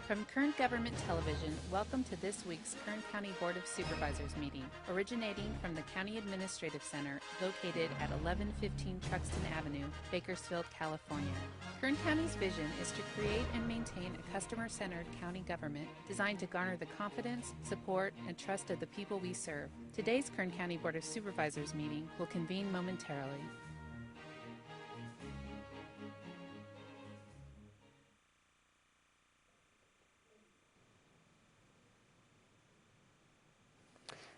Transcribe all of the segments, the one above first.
From Kern Government Television, welcome to this week's Kern County Board of Supervisors meeting, originating from the County Administrative Center located at 1115 Truxton Avenue, Bakersfield, California. Kern County's vision is to create and maintain a customer-centered county government designed to garner the confidence, support, and trust of the people we serve. Today's Kern County Board of Supervisors meeting will convene momentarily.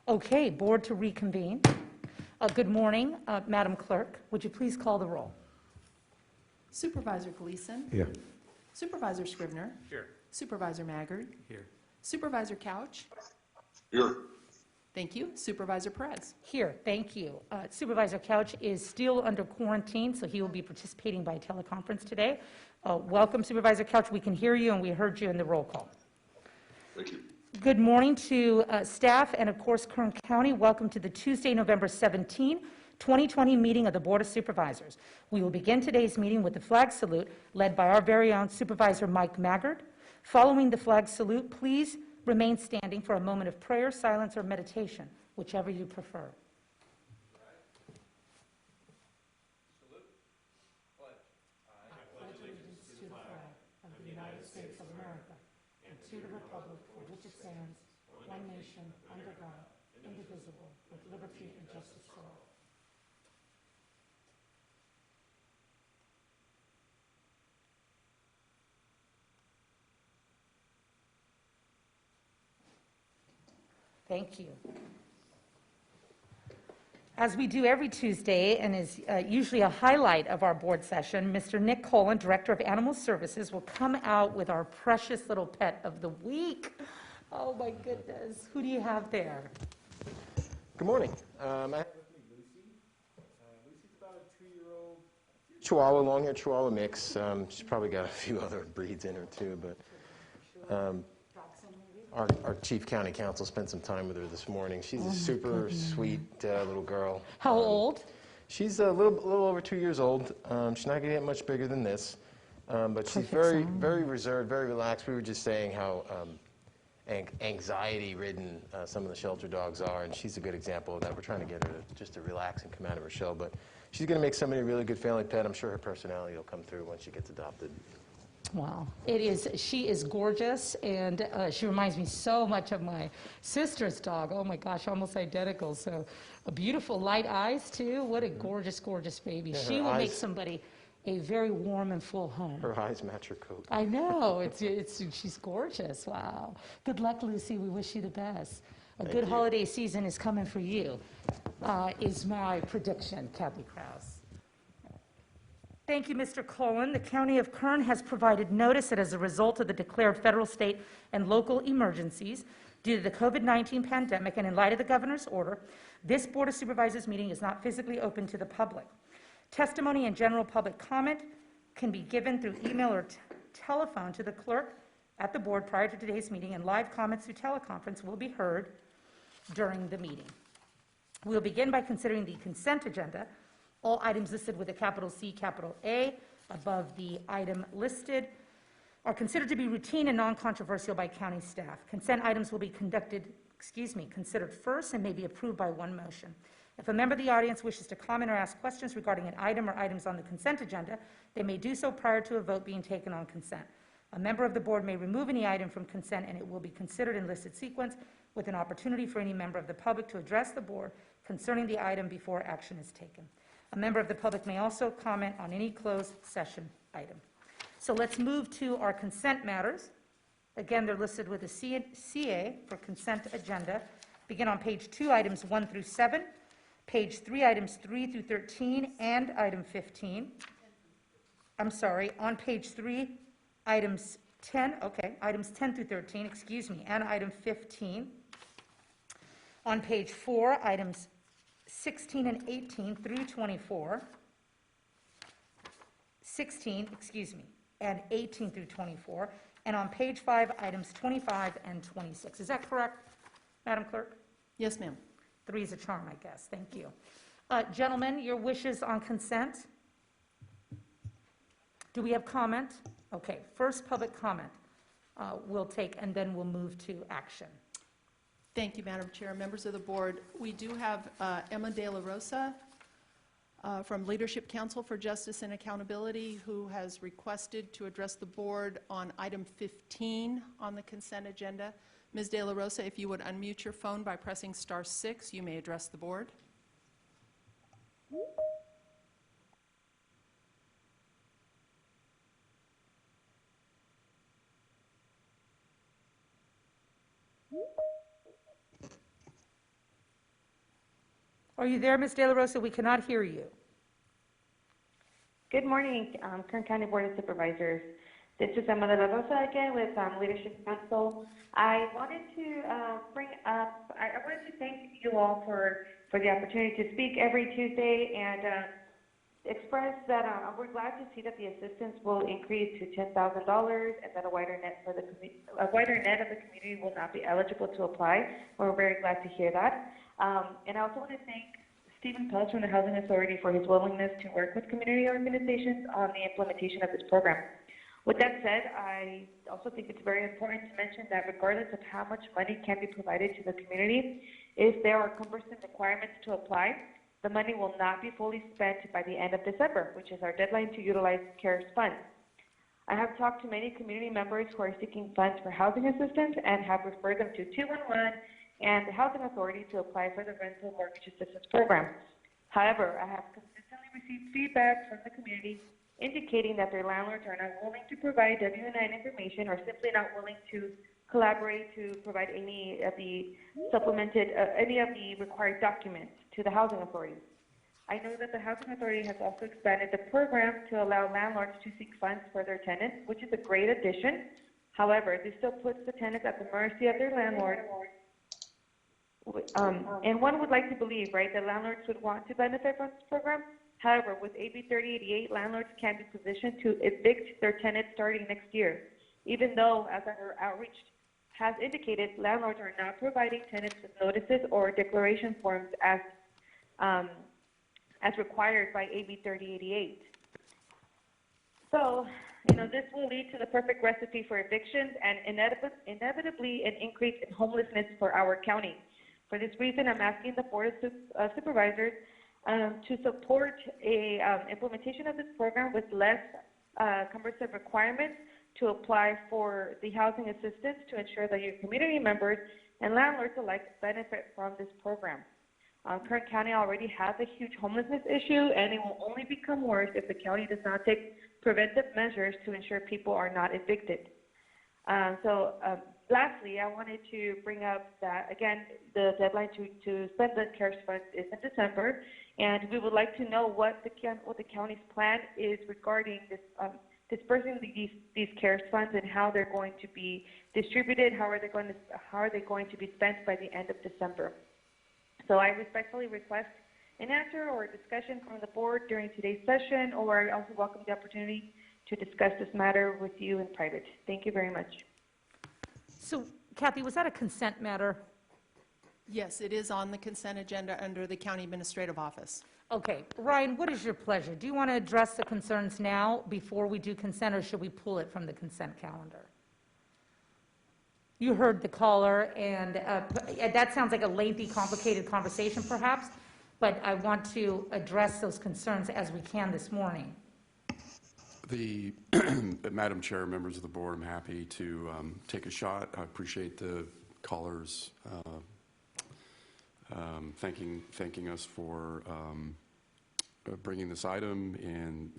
Okay, board to reconvene. Good morning, Madam Clerk. Would you please call the roll? Supervisor Gleason. Here. Supervisor Scrivener. Here. Supervisor Maggard. Here. Supervisor Couch. Here. Thank you. Supervisor Perez. Here, thank you. Supervisor Couch is still under quarantine, so he will be participating by teleconference today. Welcome, Supervisor Couch. We can hear you, and we heard you in the roll call. Thank you. Good morning to staff and, of course, Kern County. Welcome to the Tuesday, November 17, 2020 meeting of the Board of Supervisors. We will begin today's meeting with the flag salute led by our very own Supervisor Mike Maggard. Following the flag salute, please remain standing for a moment of prayer, silence, or meditation, whichever you prefer. Salute. Pledge. I pledge allegiance to the flag of the United States of America and to the republic for which it stands, one nation, under God, indivisible, with liberty and justice for all. Thank you. As we do every Tuesday and is usually a highlight of our board session, Mr. Nick Colin, Director of Animal Services, will come out with our precious little pet of the week. Oh my goodness, who do you have there? Good morning. I have with me Lucy. Lucy's about a 2-year-old Chihuahua, long-haired Chihuahua mix. She's probably got a few other breeds in her too, but our Chief County Counsel spent some time with her this morning. She's a super sweet little girl. How old? She's a little over 2 years old. She's not going to get much bigger than this, but she's very reserved, very relaxed. We were just saying how anxiety-ridden some of the shelter dogs are, and she's a good example of that. We're trying to get her to relax and come out of her shell, but she's going to make somebody a really good family pet. I'm sure her personality will come through once she gets adopted. Wow, it is. She is gorgeous, and she reminds me so much of my sister's dog. Oh my gosh, almost identical. So, beautiful light eyes too. What a gorgeous, gorgeous baby. Yeah, she will make somebody a very warm and full home. Her eyes match her coat. I know. She's gorgeous. Wow. Good luck, Lucy. We wish you the best. Thank good you. holiday season is coming for you. Is my prediction, Kathy Krause. Thank you, Mr. Colin. The County of Kern has provided notice that as a result of the declared federal, state, and local emergencies due to the COVID-19 pandemic and in light of the governor's order, this Board of Supervisors meeting is not physically open to the public. Testimony and general public comment can be given through email or telephone to the clerk at the board prior to today's meeting, and live comments through teleconference will be heard during the meeting. We'll begin by considering the consent agenda. All items listed with a capital C, capital A above the item listed are considered to be routine and non-controversial by county staff. Consent items will be considered first and may be approved by one motion. If a member of the audience wishes to comment or ask questions regarding an item or items on the consent agenda, they may do so prior to a vote being taken on consent. A member of the board may remove any item from consent, and it will be considered in listed sequence with an opportunity for any member of the public to address the board concerning the item before action is taken. A member of the public may also comment on any closed session item. So let's move to our consent matters. Again, they're listed with a CA for consent agenda. Begin on page 2, items 1 through 7, page 3, items 3 through 13, and item 15. I'm sorry, on page 3, items 10 through 13, and item 15. On page 4, items 16 and 18 through 24, and 18 through 24, and on page 5, items 25 and 26. Is that correct, Madam Clerk? Yes, ma'am. 3 is a charm, I guess. Thank you. Gentlemen, your wishes on consent? Do we have comment? Okay, first public comment. we'll take, and then we'll move to action. Thank you, Madam Chair. Members of the board, we do have Emma De La Rosa from Leadership Council for Justice and Accountability, who has requested to address the board on item 15 on the consent agenda. Ms. De La Rosa, if you would unmute your phone by pressing *6, you may address the board. Are you there, Ms. De La Rosa? We cannot hear you. Good morning, Kern County Board of Supervisors. This is Emma De La Rosa again with Leadership Council. I wanted to I wanted to thank you all for the opportunity to speak every Tuesday and express that we're glad to see that the assistance will increase to $10,000 and that a wider net of the community will not be eligible to apply. We're very glad to hear that. And I also want to thank Stephen Peltz from the Housing Authority for his willingness to work with community organizations on the implementation of this program. With that said, I also think it's very important to mention that regardless of how much money can be provided to the community, if there are cumbersome requirements to apply, the money will not be fully spent by the end of December, which is our deadline to utilize CARES funds. I have talked to many community members who are seeking funds for housing assistance and have referred them to 211 and the Housing Authority to apply for the rental mortgage assistance program. However, I have consistently received feedback from the community indicating that their landlords are not willing to provide W-9 information or simply not willing to collaborate to provide any of the required documents to the Housing Authority. I know that the Housing Authority has also expanded the program to allow landlords to seek funds for their tenants, which is a great addition. However, this still puts the tenants at the mercy of their landlord. And one would like to believe, right, that landlords would want to benefit from this program. However, with AB 3088, landlords can be positioned to evict their tenants starting next year, even though, as our outreach has indicated, landlords are not providing tenants with notices or declaration forms as required by AB 3088. So, this will lead to the perfect recipe for evictions and inevitably an increase in homelessness for our county. For this reason, I'm asking the Board of Supervisors to support a implementation of this program with less cumbersome requirements to apply for the housing assistance to ensure that your community members and landlords alike benefit from this program. Kern County already has a huge homelessness issue, and it will only become worse if the county does not take preventive measures to ensure people are not evicted. Lastly, I wanted to bring up that, again, the deadline to spend the CARES funds is in December, and we would like to know what the county's plan is regarding this dispersing these CARES funds and how they're going to be distributed, how are they going to be spent by the end of December. So I respectfully request an answer or a discussion from the board during today's session, or I also welcome the opportunity to discuss this matter with you in private. Thank you very much. So, Kathy, was that a consent matter? Yes, it is on the consent agenda under the County Administrative Office. Okay. Ryan, what is your pleasure? Do you want to address the concerns now before we do consent, or should we pull it from the consent calendar? You heard the caller, and that sounds like a lengthy, complicated conversation perhaps, but I want to address those concerns as we can this morning. Madam Chair, members of the board, I'm happy to take a shot. I appreciate the callers thanking us for bringing this item and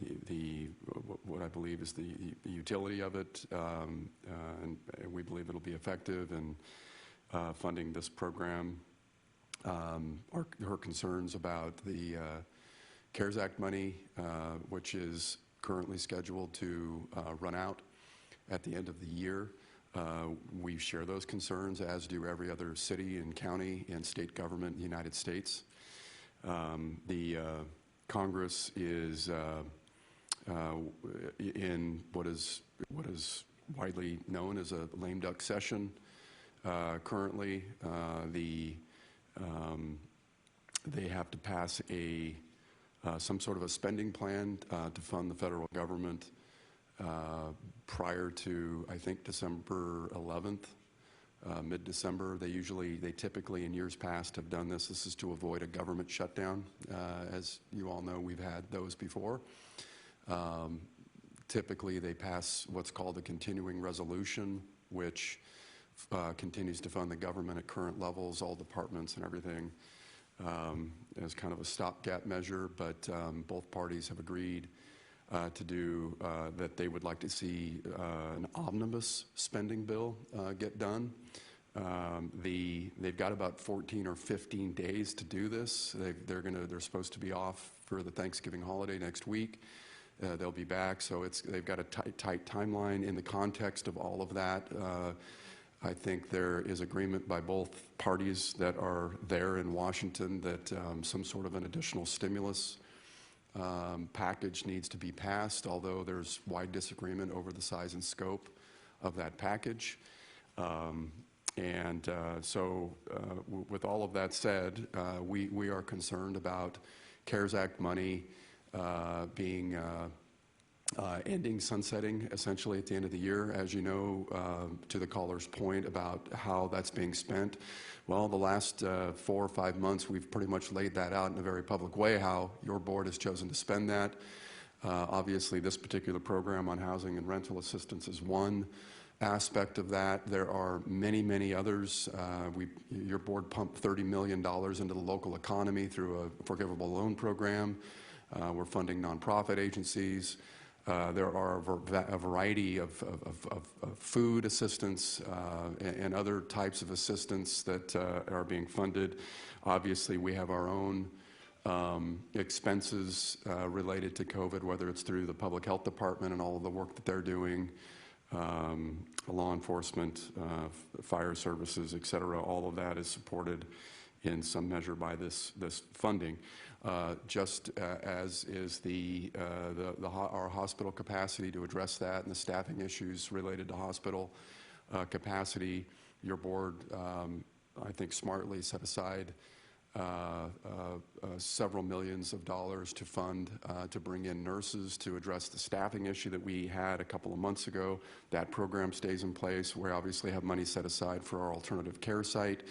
what I believe is the utility of it, and we believe it'll be effective in funding this program. Her concerns about the CARES Act money, which is currently scheduled to run out at the end of the year. We share those concerns, as do every other city and county and state government in the United States. The Congress is in what is widely known as a lame duck session currently. They have to pass some sort of a spending plan to fund the federal government prior to, I think, December 11th, mid-December. They typically in years past have done this. This is to avoid a government shutdown. As you all know, we've had those before. Typically, they pass what's called a continuing resolution, which continues to fund the government at current levels, all departments and everything, as kind of a stopgap measure. But both parties have agreed to do that. They would like to see an omnibus spending bill get done. They've got about 14 or 15 days to do this. They're supposed to be off for the Thanksgiving holiday next week. They'll be back, so they've got a tight timeline. In the context of all of that, I think there is agreement by both parties that are there in Washington that some sort of an additional stimulus package needs to be passed, although there's wide disagreement over the size and scope of that package. With all of that said, we are concerned about CARES Act money ending, sunsetting essentially at the end of the year. As you know, to the caller's point about how that's being spent, well, the last 4 or 5 months we've pretty much laid that out in a very public way, how your board has chosen to spend that. Obviously, this particular program on housing and rental assistance is one aspect of that. There are many, many others. Your board pumped $30 million into the local economy through a forgivable loan program. We're funding nonprofit agencies. There are a variety of food assistance and other types of assistance that are being funded. Obviously, we have our own expenses related to COVID, whether it's through the public health department and all of the work that they're doing, law enforcement, fire services, et cetera. All of that is supported in some measure by this funding. Just as is our hospital capacity to address that and the staffing issues related to hospital capacity. Your board, I think, smartly set aside several millions of dollars to fund to bring in nurses to address the staffing issue that we had a couple of months ago. That program stays in place. We obviously have money set aside for our alternative care site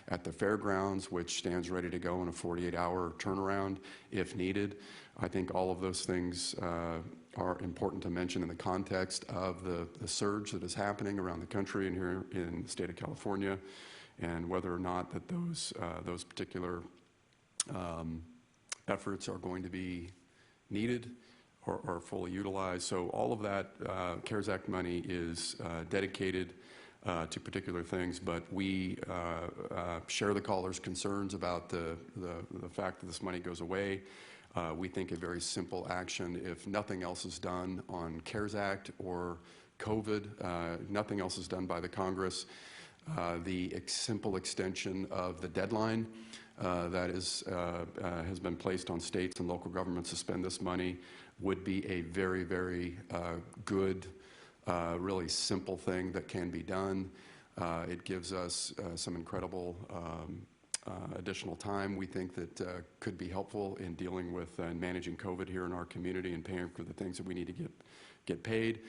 at the fairgrounds, which stands ready to go in a 48-hour turnaround if needed. I think all of those things are important to mention in the context of the surge that is happening around the country and here in the state of California, and whether or not that those particular efforts are going to be needed or fully utilized. So all of that CARES Act money is dedicated to particular things, but we share the caller's concerns about the fact that this money goes away. We think a very simple action, if nothing else is done on CARES Act or COVID, nothing else is done by the Congress, the simple extension of the deadline that has been placed on states and local governments to spend this money would be a very, very good, really simple thing that can be done. It gives us some incredible additional time we think that could be helpful in dealing with and managing COVID here in our community and paying for the things that we need to get paid.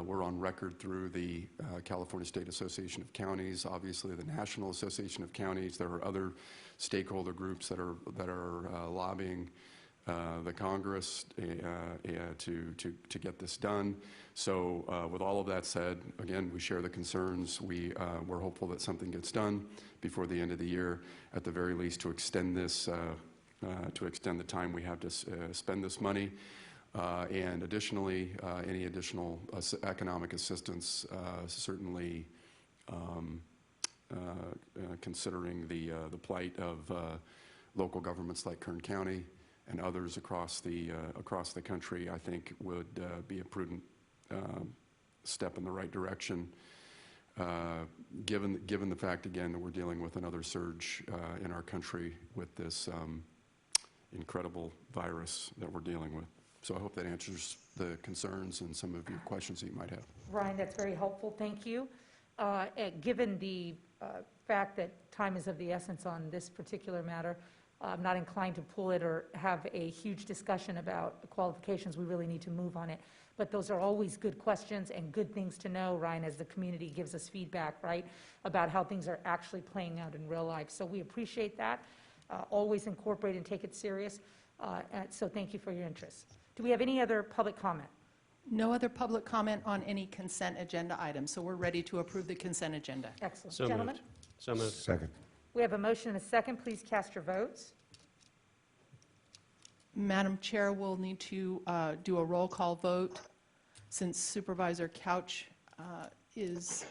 We're on record through the California State Association of Counties, obviously the National Association of Counties. There are other stakeholder groups that are lobbying the Congress to get this done. So with all of that said, again, we share the concerns. We're hopeful that something gets done before the end of the year, at the very least, to extend this, to extend the time we have to spend this money. And additionally, any additional economic assistance, certainly considering the plight of local governments like Kern County and others across the country, I think would be a prudent step in the right direction, given the fact, again, that we're dealing with another surge in our country with this incredible virus that we're dealing with. So I hope that answers the concerns and some of your questions that you might have. Ryan, that's very helpful. Thank you. Given the fact that time is of the essence on this particular matter, I'm not inclined to pull it or have a huge discussion about the qualifications. We really need to move on it. But those are always good questions and good things to know, Ryan, as the community gives us feedback, right, about how things are actually playing out in real life. So we appreciate that. Always incorporate and take it serious. And so thank you for your interest. Do we have any other public comment? No other public comment on any consent agenda items, so we're ready to approve the consent agenda. Excellent. So Gentlemen, moved. So moved. Second. we have a motion and a second. Please cast your votes. Madam Chair, we'll need to do a roll call vote since Supervisor Couch is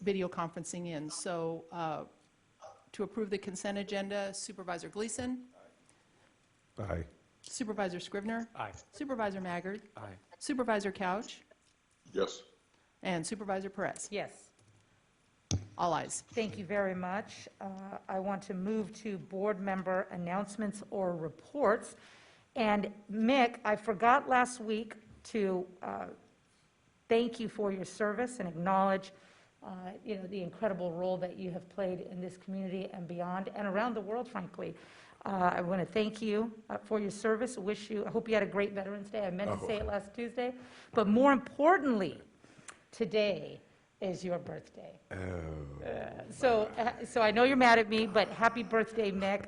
video conferencing in. So to approve the consent agenda, Supervisor Gleason, Aye. Supervisor Scrivener, Aye. Supervisor Maggard, Aye. Supervisor Couch, Yes. and Supervisor Perez. Yes. All ayes. Thank you very much. I want to move to board member announcements or reports. And Mick, I forgot last week to thank you for your service and acknowledge the incredible role that you have played in this community and beyond and around the world, frankly. I want to thank you for your service. I hope you had a great Veterans Day. I meant to say it last Tuesday. But more importantly, today is your birthday. So I know you're mad at me, but happy birthday, Mick.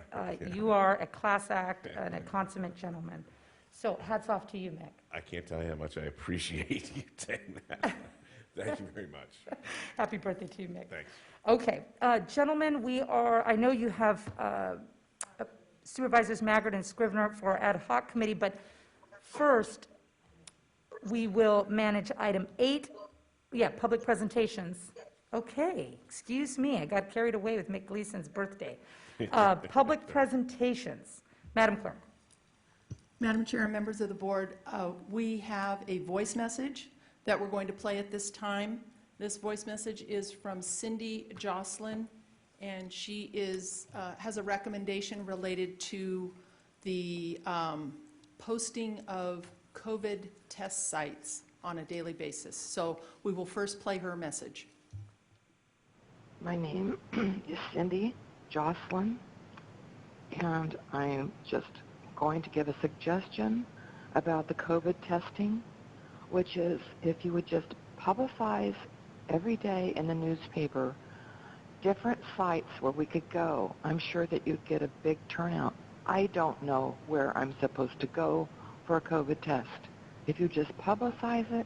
You are a class act and a consummate gentleman. So hats off to you, Mick. I can't tell you how much I appreciate you saying that. Thank you very much. Happy birthday to you, Mick. Thanks. Okay, gentlemen, I know you have Supervisors Maggard and Scrivener for our ad hoc committee, but first, we will manage item 8. Yeah, public presentations. Okay, excuse me, I got carried away with Mick Gleason's birthday. Public presentations. Madam Clerk. Madam Chair and members of the board, we have a voice message that we're going to play at this time. This voice message is from Cindy Jocelyn, and she has a recommendation related to the posting of COVID test sites on a daily basis. So we will first play her message. My name is Cindy Jocelyn, and I'm just going to give a suggestion about the COVID testing, which is if you would just publicize every day in the newspaper different sites where we could go, I'm sure that you'd get a big turnout. I don't know where I'm supposed to go for a COVID test. If you just publicize it,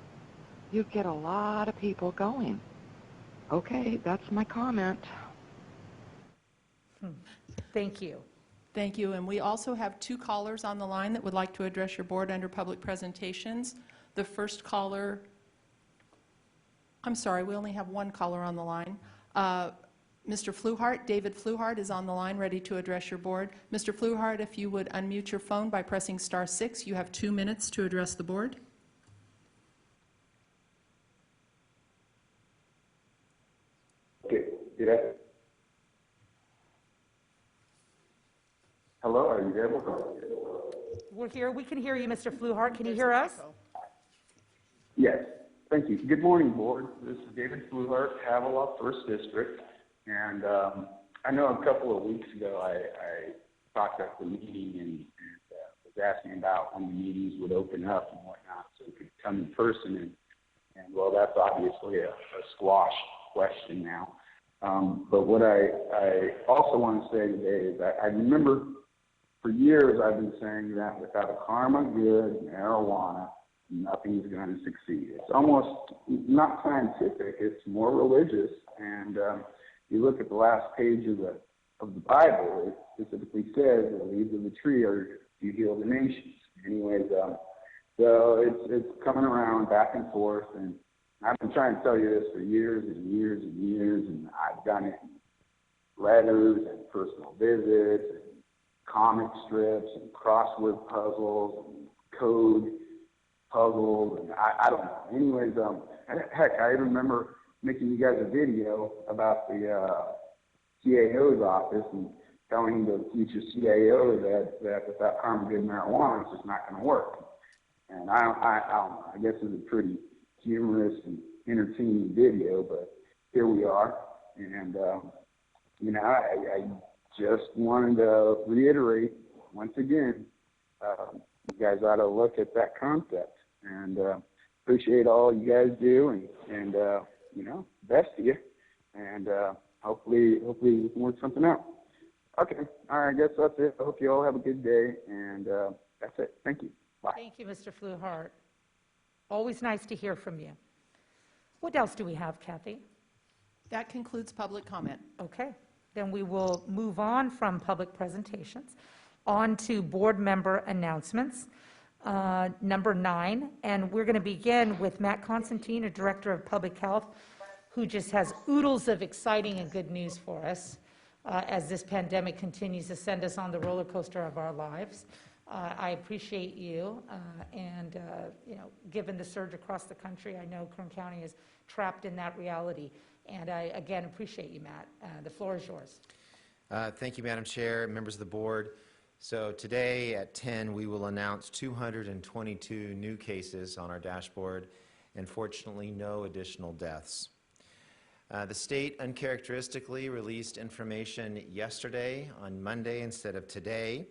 you'd get a lot of people going. Okay, that's my comment. Thank you. Thank you. And we also have 2 callers on the line that would like to address your board under public presentations. The first caller, I'm sorry, we only have 1 caller on the line. Mr. Fluhart, David Fluhart is on the line ready to address your board. Mr. Fluhart, if you would unmute your phone by pressing *6, you have 2 minutes to address the board. Okay, hello, are you there? We're here. We can hear you, Mr. Fluhart. Can you hear us? Yes, thank you. Good morning, board. This is David Fluhart, Havilah, 1st District. And I know a couple of weeks ago I talked at the meeting and was asking about when the meetings would open up and whatnot so we could come in person. And well, that's obviously a squash question now. But what I also want to say today is I remember for years I've been saying that without a karma good marijuana, nothing's going to succeed. It's almost not scientific, it's more religious. And you look at the last page of the Bible, it specifically says the leaves of the tree are to heal the nations. Anyways, so it's coming around back and forth, and I've been trying to tell you this for years and years and years, and I've done it in letters and personal visits and comic strips and crossword puzzles and code puzzles, and I don't know. Anyways, heck, I remember making you guys a video about the CAO's office and telling the future CAO that without karma good marijuana, it's just not going to work. And I don't know. I guess it's a pretty humorous and entertaining video, but here we are. And, I just wanted to reiterate once again, you guys ought to look at that concept. And appreciate all you guys do, and best to you. And hopefully we can work something out. Okay, all right, I guess that's it. I hope you all have a good day, and that's it. Thank you. Bye. Thank you, Mr. Fluhart. Always nice to hear from you. What else do we have, Kathy? That concludes public comment. Okay, then we will move on from public presentations on to board member announcements. Number 9, and we're going to begin with Matt Constantine, a Director of Public Health, who just has oodles of exciting and good news for us as this pandemic continues to send us on the roller coaster of our lives. I appreciate you, and given the surge across the country, I know Kern County is trapped in that reality, and I again appreciate you, Matt. The floor is yours. Thank you, Madam Chair, members of the board. So today at 10, we will announce 222 new cases on our dashboard, and fortunately, no additional deaths. The state uncharacteristically released information yesterday on Monday instead of today.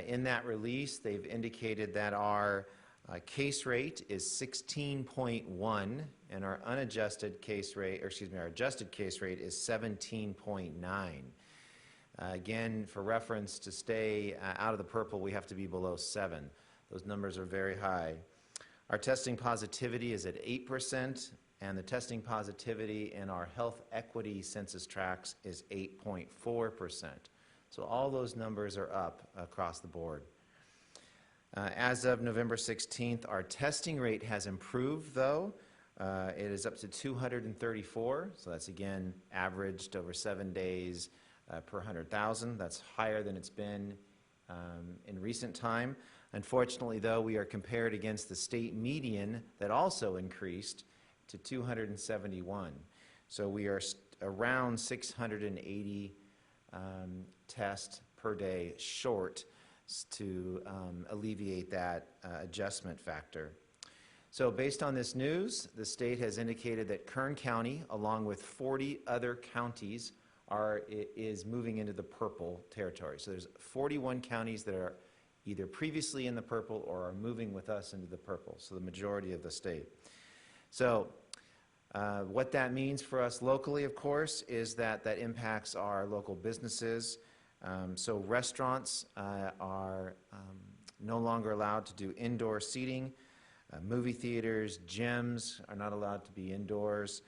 In that release, they've indicated that our case rate is 16.1, and our unadjusted case rate, or excuse me, our adjusted case rate is 17.9. Again, for reference, to stay out of the purple, we have to be below 7. Those numbers are very high. Our testing positivity is at 8%, and the testing positivity in our health equity census tracts is 8.4%. So all those numbers are up across the board. As of November 16th, our testing rate has improved, though. It is up to 234, so that's again averaged over 7 days per 100,000. That's higher than it's been in recent time. Unfortunately, though, we are compared against the state median that also increased to 271. So we are around 680 tests per day short to alleviate that adjustment factor. So based on this news, the state has indicated that Kern County, along with 40 other counties, is moving into the purple territory. So there's 41 counties that are either previously in the purple or are moving with us into the purple, so the majority of the state. So what that means for us locally, of course, is that impacts our local businesses. So restaurants are no longer allowed to do indoor seating. Movie theaters, gyms are not allowed to be indoors.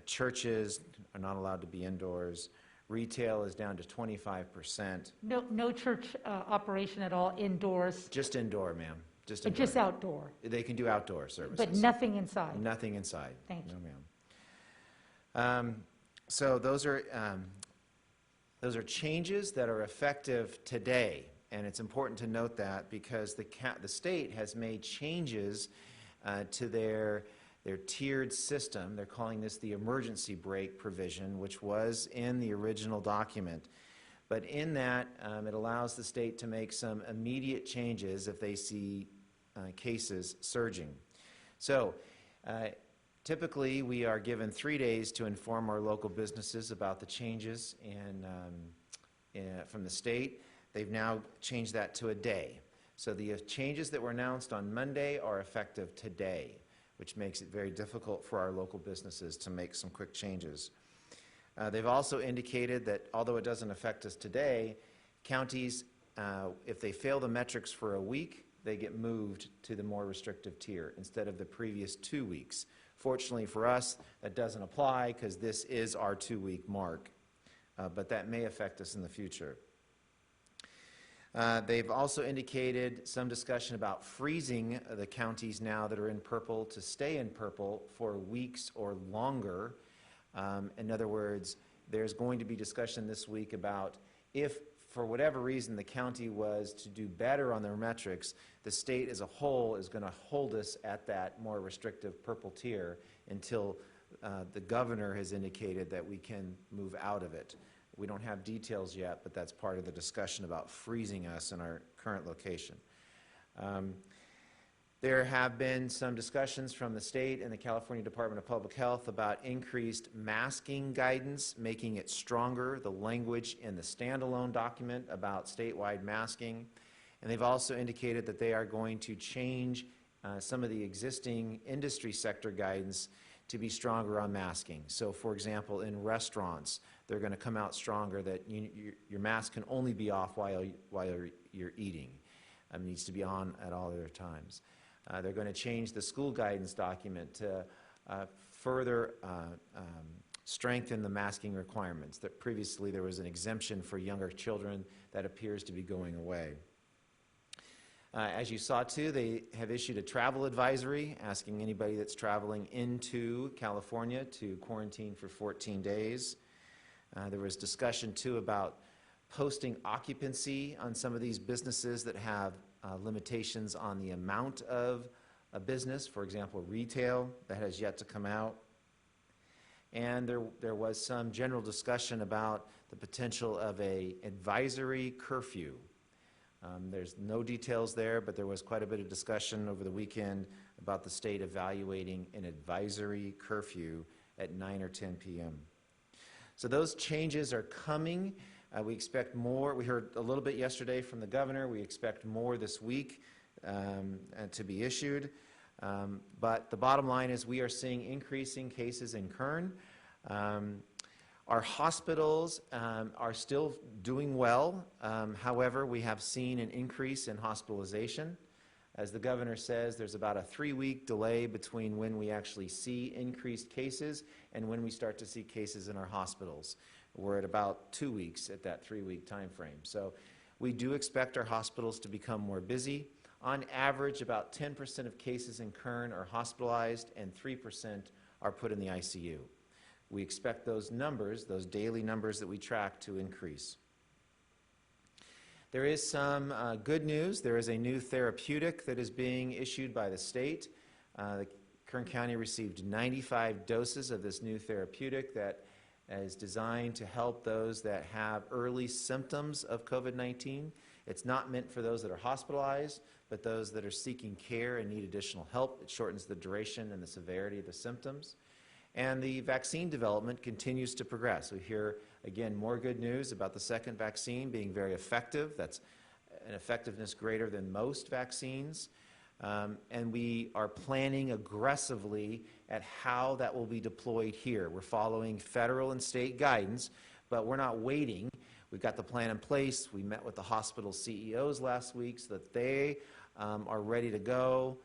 Churches are not allowed to be indoors. Retail is down to 25%. No church operation at all indoors? Just indoor, ma'am. Just indoor. Just outdoor? They can do outdoor services. But nothing inside? Nothing inside. Thank you. No, ma'am. So those are changes that are effective today, and it's important to note that because the state has made changes to their tiered system. They're calling this the emergency brake provision, which was in the original document. But in that, it allows the state to make some immediate changes if they see cases surging. So typically, we are given 3 days to inform our local businesses about the changes from the state. They've now changed that to a day. So the changes that were announced on Monday are effective today, which makes it very difficult for our local businesses to make some quick changes. They've also indicated that although it doesn't affect us today, counties, if they fail the metrics for a week, they get moved to the more restrictive tier instead of the previous 2 weeks. Fortunately for us, that doesn't apply because this is our 2-week mark, but that may affect us in the future. They've also indicated some discussion about freezing the counties now that are in purple to stay in purple for weeks or longer. In other words, there's going to be discussion this week about if, for whatever reason, the county was to do better on their metrics, the state as a whole is going to hold us at that more restrictive purple tier until the governor has indicated that we can move out of it. We don't have details yet, but that's part of the discussion about freezing us in our current location. There have been some discussions from the state and the California Department of Public Health about increased masking guidance, making it stronger, the language in the standalone document about statewide masking. And they've also indicated that they are going to change some of the existing industry sector guidance to be stronger on masking. So for example, in restaurants, they're going to come out stronger that your mask can only be off while you're eating. It needs to be on at all other times. They're going to change the school guidance document to further strengthen the masking requirements. That previously there was an exemption for younger children that appears to be going away. As you saw too, they have issued a travel advisory asking anybody that's traveling into California to quarantine for 14 days. There was discussion too about posting occupancy on some of these businesses that have limitations on the amount of a business, for example, retail, that has yet to come out. And there was some general discussion about the potential of an advisory curfew. There's no details there, but there was quite a bit of discussion over the weekend about the state evaluating an advisory curfew at 9 or 10 p.m. So those changes are coming. We expect more. We heard a little bit yesterday from the governor. We expect more this week to be issued. But the bottom line is we are seeing increasing cases in Kern. Our hospitals are still doing well. However, we have seen an increase in hospitalization. As the governor says, there's about a 3-week delay between when we actually see increased cases and when we start to see cases in our hospitals. We're at about 2 weeks at that 3-week time frame. So we do expect our hospitals to become more busy. On average, about 10% of cases in Kern are hospitalized and 3% are put in the ICU. We expect those numbers, those daily numbers that we track, to increase. There is some good news. There is a new therapeutic that is being issued by the state. Kern County received 95 doses of this new therapeutic that is designed to help those that have early symptoms of COVID-19. It's not meant for those that are hospitalized, but those that are seeking care and need additional help. It shortens the duration and the severity of the symptoms. And the vaccine development continues to progress. We hear, again, more good news about the second vaccine being very effective. That's an effectiveness greater than most vaccines. And we are planning aggressively at how that will be deployed here. We're following federal and state guidance, but we're not waiting. We've got the plan in place. We met with the hospital CEOs last week so that they are ready to go.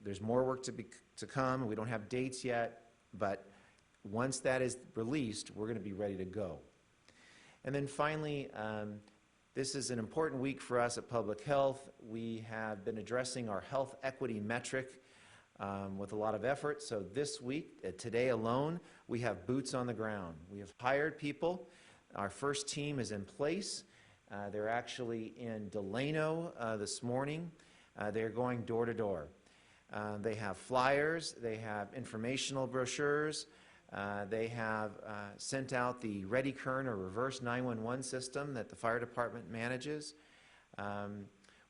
There's more work to come. We don't have dates yet, but once that is released, we're going to be ready to go. And then finally, this is an important week for us at Public Health. We have been addressing our health equity metric with a lot of effort. So this week, today alone, we have boots on the ground. We have hired people. Our first team is in place. They're actually in Delano this morning. They're going door to door. They have flyers, they have informational brochures, they have sent out the Ready Kern or reverse 911 system that the fire department manages.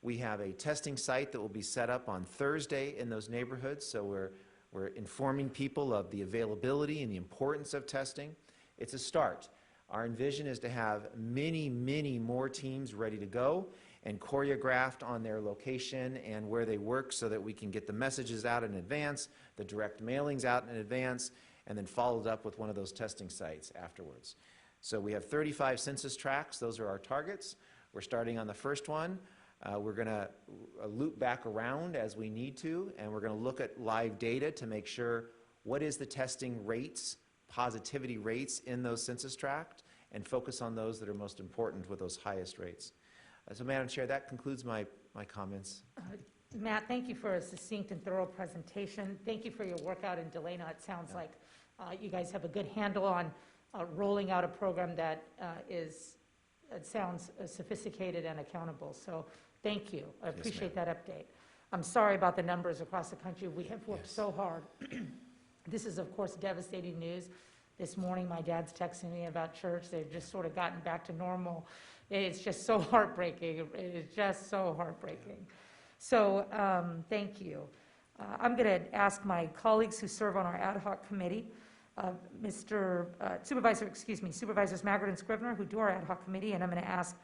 We have a testing site that will be set up on Thursday in those neighborhoods, so we're informing people of the availability and the importance of testing. It's a start. Our envision is to have many, many more teams ready to go and choreographed on their location and where they work so that we can get the messages out in advance, the direct mailings out in advance, and then followed up with one of those testing sites afterwards. So we have 35 census tracts. Those are our targets. We're starting on the first one. We're going to loop back around as we need to, and we're going to look at live data to make sure what is the testing rates, positivity rates in those census tracts, and focus on those that are most important with those highest rates. So, Madam Chair, that concludes my comments. Matt, thank you for a succinct and thorough presentation. Thank you for your work out in Delano. It sounds like you guys have a good handle on rolling out a program that it sounds sophisticated and accountable. So thank you. I appreciate that update. I'm sorry about the numbers across the country. We have worked so hard. This is, of course, devastating news. This morning, my dad's texting me about church. They've just sort of gotten back to normal. It's just so heartbreaking. It is just so heartbreaking. So thank you. I'm going to ask my colleagues who serve on our ad hoc committee, Supervisors Maggard and Scrivener, who do our ad hoc committee, and I'm going to ask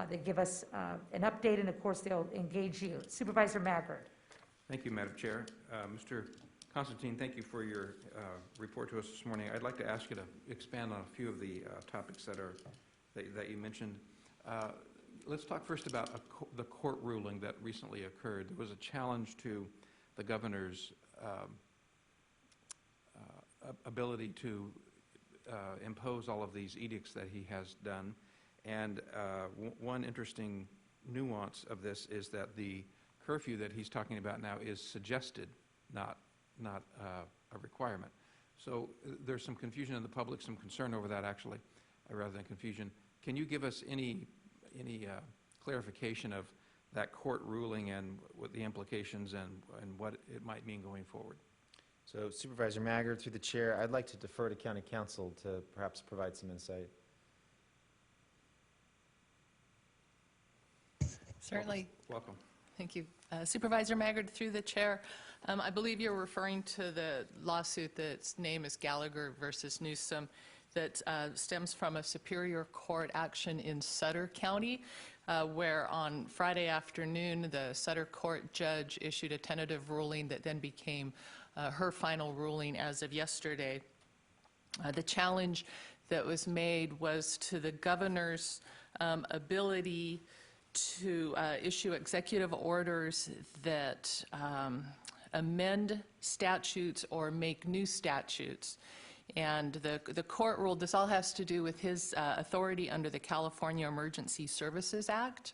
they give us an update, and of course they'll engage you. Supervisor Maggard. Thank you, Madam Chair. Mr. Constantine, thank you for your report to us this morning. I'd like to ask you to expand on a few of the topics that you mentioned. Let's talk first about the court ruling that recently occurred. There was a challenge to the governor's ability to impose all of these edicts that he has done. And one interesting nuance of this is that the curfew that he's talking about now is suggested, not a requirement. So there's some confusion in the public, some concern over that actually, rather than confusion. Can you give us any clarification of that court ruling and what the implications and what it might mean going forward? So Supervisor Maggard, through the chair, I'd like to defer to County Council to perhaps provide some insight. Certainly. Welcome. Thank you. Supervisor Maggard, through the chair, I believe you're referring to the lawsuit that's name is Gallagher versus Newsom that stems from a Superior Court action in Sutter County, where on Friday afternoon the Sutter Court judge issued a tentative ruling that then became her final ruling as of yesterday. The challenge that was made was to the governor's ability to issue executive orders that amend statutes or make new statutes. And the court ruled this all has to do with his authority under the California Emergency Services Act.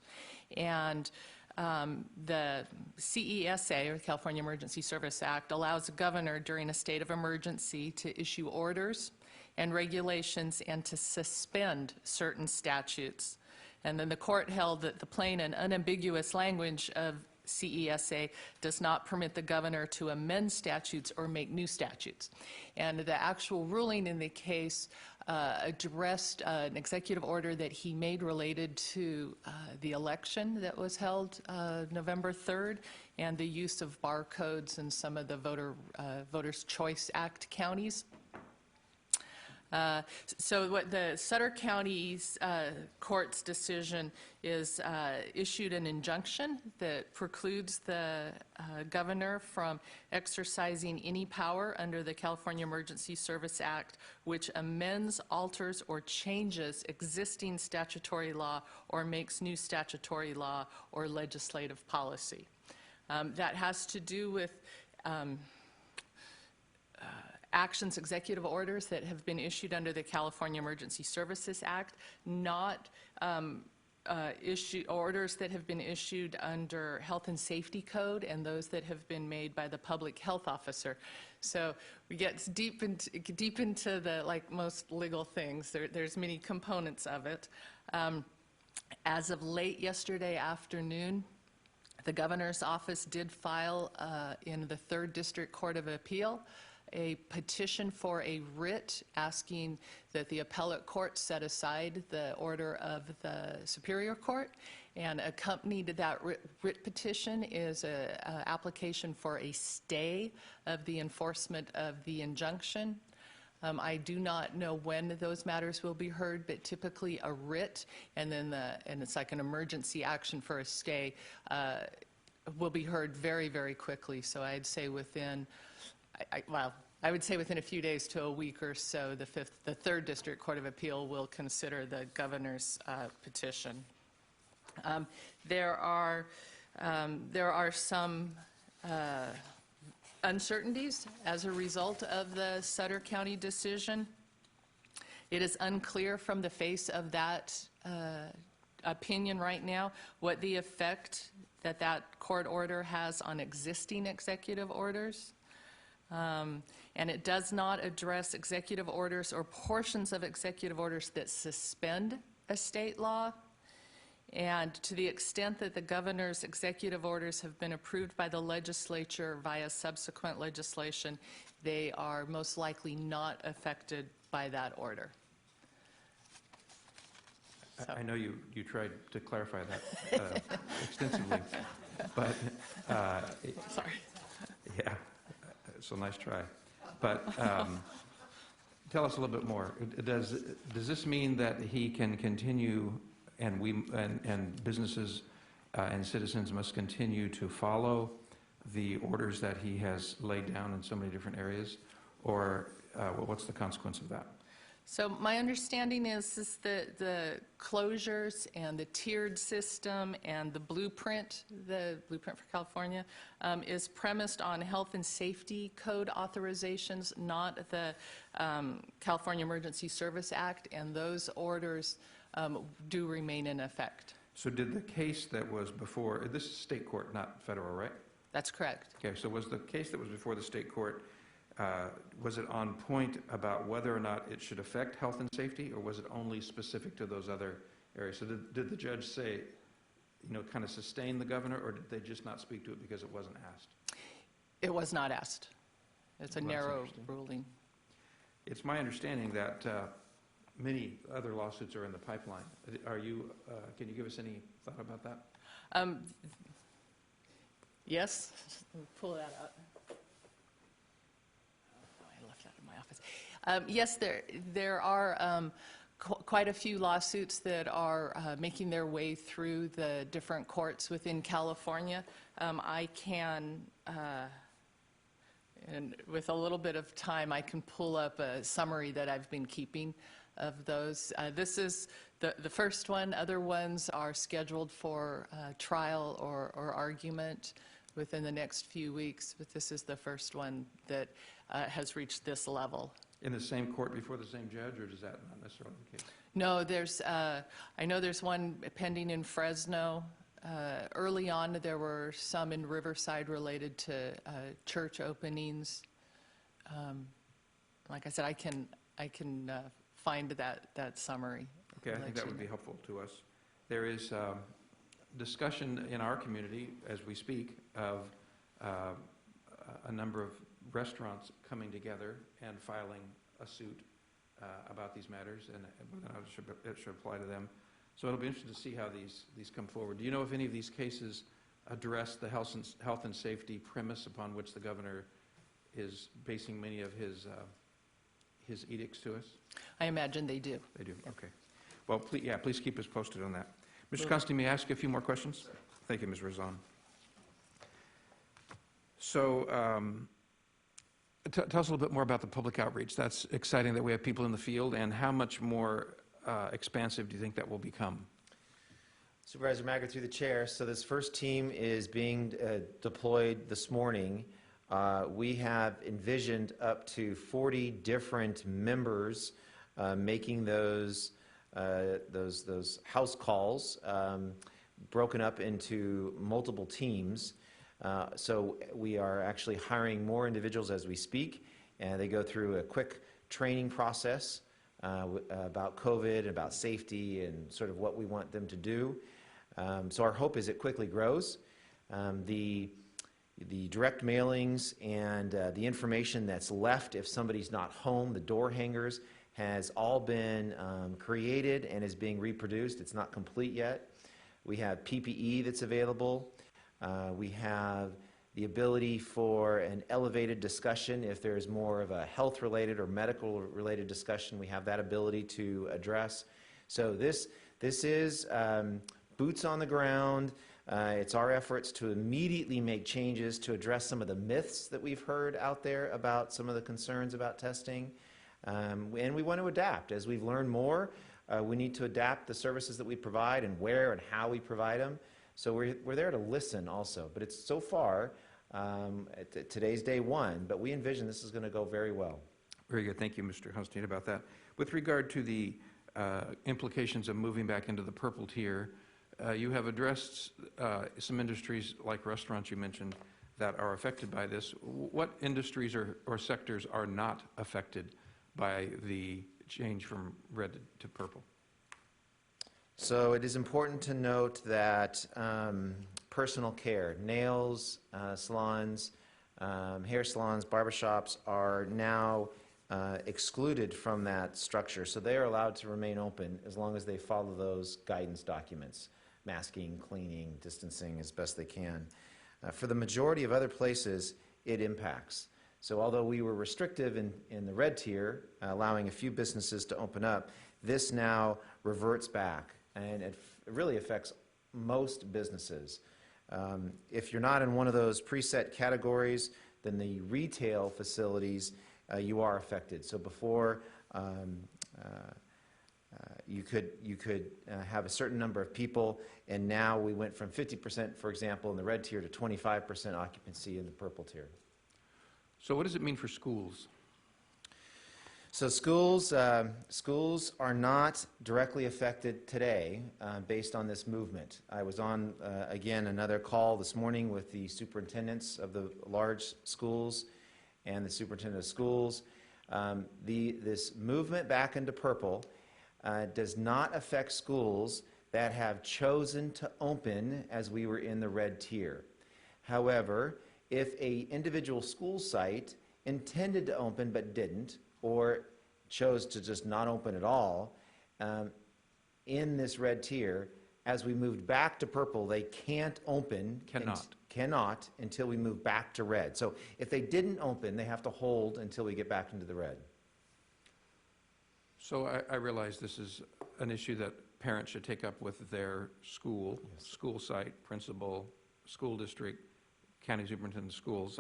And the CESA, or the California Emergency Service Act, allows the governor during a state of emergency to issue orders and regulations and to suspend certain statutes. And then the court held that the plain and unambiguous language of CESA does not permit the governor to amend statutes or make new statutes. And the actual ruling in the case addressed an executive order that he made related to the election that was held November 3rd and the use of barcodes in some of the Voters' Choice Act counties. So what the Sutter County's court's decision is issued an injunction that precludes the governor from exercising any power under the California Emergency Service Act which amends, alters, or changes existing statutory law or makes new statutory law or legislative policy. That has to do with actions, executive orders that have been issued under the California Emergency Services Act, not orders that have been issued under Health and Safety Code and those that have been made by the public health officer. So we get deep into the, like most legal things, there's many components of it. As of late yesterday afternoon, the governor's office did file in the 3rd District Court of Appeal a petition for a writ asking that the appellate court set aside the order of the Superior Court, and accompanied that writ petition is an application for a stay of the enforcement of the injunction. I do not know when those matters will be heard, but typically a writ and it's like an emergency action for a stay will be heard very, very quickly. So I'd say within I would say within a few days to a week or so, the 3rd District Court of Appeal will consider the governor's petition. There are some uncertainties as a result of the Sutter County decision. It is unclear from the face of that opinion right now what the effect that court order has on existing executive orders. And it does not address executive orders or portions of executive orders that suspend a state law. And to the extent that the governor's executive orders have been approved by the legislature via subsequent legislation, they are most likely not affected by that order. So. I know you tried to clarify that extensively, but sorry. Yeah, so nice try. But tell us a little bit more. Does this mean that he can continue, and businesses and citizens must continue to follow the orders that he has laid down in so many different areas, or what's the consequence of that? So my understanding is that the closures and the tiered system and the blueprint for California, is premised on health and safety code authorizations, not the California Emergency Service Act, and those orders do remain in effect. So did the case that was before, this is state court, not federal, right? That's correct. Okay, so was the case that was before the state court, was it on point about whether or not it should affect health and safety, or was it only specific to those other areas? So did the judge say, kind of sustain the governor, or did they just not speak to it because it wasn't asked? It was not asked. It's a narrow ruling. It's my understanding that many other lawsuits are in the pipeline. Can you give us any thought about that? Yes. Let me pull that up. I left that in my office. Yes, there are quite a few lawsuits that are making their way through the different courts within California. I can, and with a little bit of time, I can pull up a summary that I've been keeping of those. This is the first one. Other ones are scheduled for trial or argument within the next few weeks, but this is the first one that has reached this level. In the same court before the same judge, or is that not necessarily the case? No, I know there's one pending in Fresno. Early on, there were some in Riverside related to church openings. Like I said, I can find that summary. Okay, I think that would be helpful to us. There is discussion in our community as we speak of a number of restaurants coming together and filing a suit about these matters, and whether or not it should apply to them. So it'll be interesting to see how these come forward. Do you know if any of these cases address the health and safety premise upon which the governor is basing many of his edicts to us? I imagine they do. They do, okay. Well, please keep us posted on that. Mr. Constantine, may I ask you a few more questions? Thank you, Ms. Razan. So tell us a little bit more about the public outreach. That's exciting that we have people in the field, and how much more expansive do you think that will become? Supervisor Maggard, through the chair. So this first team is being deployed this morning. We have envisioned up to 40 different members making those house calls, broken up into multiple teams. So we are actually hiring more individuals as we speak, and they go through a quick training process about COVID, about safety, and sort of what we want them to do. So our hope is it quickly grows. The direct mailings and the information that's left if somebody's not home, the door hangers, has all been created and is being reproduced. It's not complete yet. We have PPE that's available. We have the ability for an elevated discussion. If there's more of a health-related or medical-related discussion, we have that ability to address. So this is boots on the ground. It's our efforts to immediately make changes to address some of the myths that we've heard out there about some of the concerns about testing. And we want to adapt. As we've learned more, we need to adapt the services that we provide and where and how we provide them. So we're there to listen also. But it's so far, today's day one, but we envision this is going to go very well. Very good. Thank you, Mr. Hunstein, about that. With regard to the implications of moving back into the purple tier, you have addressed some industries like restaurants you mentioned that are affected by this. What industries or sectors are not affected by the change from red to purple? So it is important to note that personal care, nails, salons, hair salons, barbershops are now excluded from that structure. So they are allowed to remain open as long as they follow those guidance documents, masking, cleaning, distancing as best they can. For the majority of other places, it impacts. So although we were restrictive in the red tier, allowing a few businesses to open up, this now reverts back, and it really affects most businesses. If you're not in one of those preset categories, then the retail facilities, you are affected. So before, you could have a certain number of people, and now we went from 50%, for example, in the red tier to 25% occupancy in the purple tier. So what does it mean for schools? So schools are not directly affected today based on this movement. I was on, again, another call this morning with the superintendents of the large schools and the superintendent of schools. This movement back into purple does not affect schools that have chosen to open as we were in the red tier. However, if an individual school site intended to open but didn't, or chose to just not open at all, in this red tier, as we moved back to purple, they can't open. Cannot until we move back to red. So if they didn't open, they have to hold until we get back into the red. So I realize this is an issue that parents should take up with their school, school site, principal, school district, county superintendent of schools,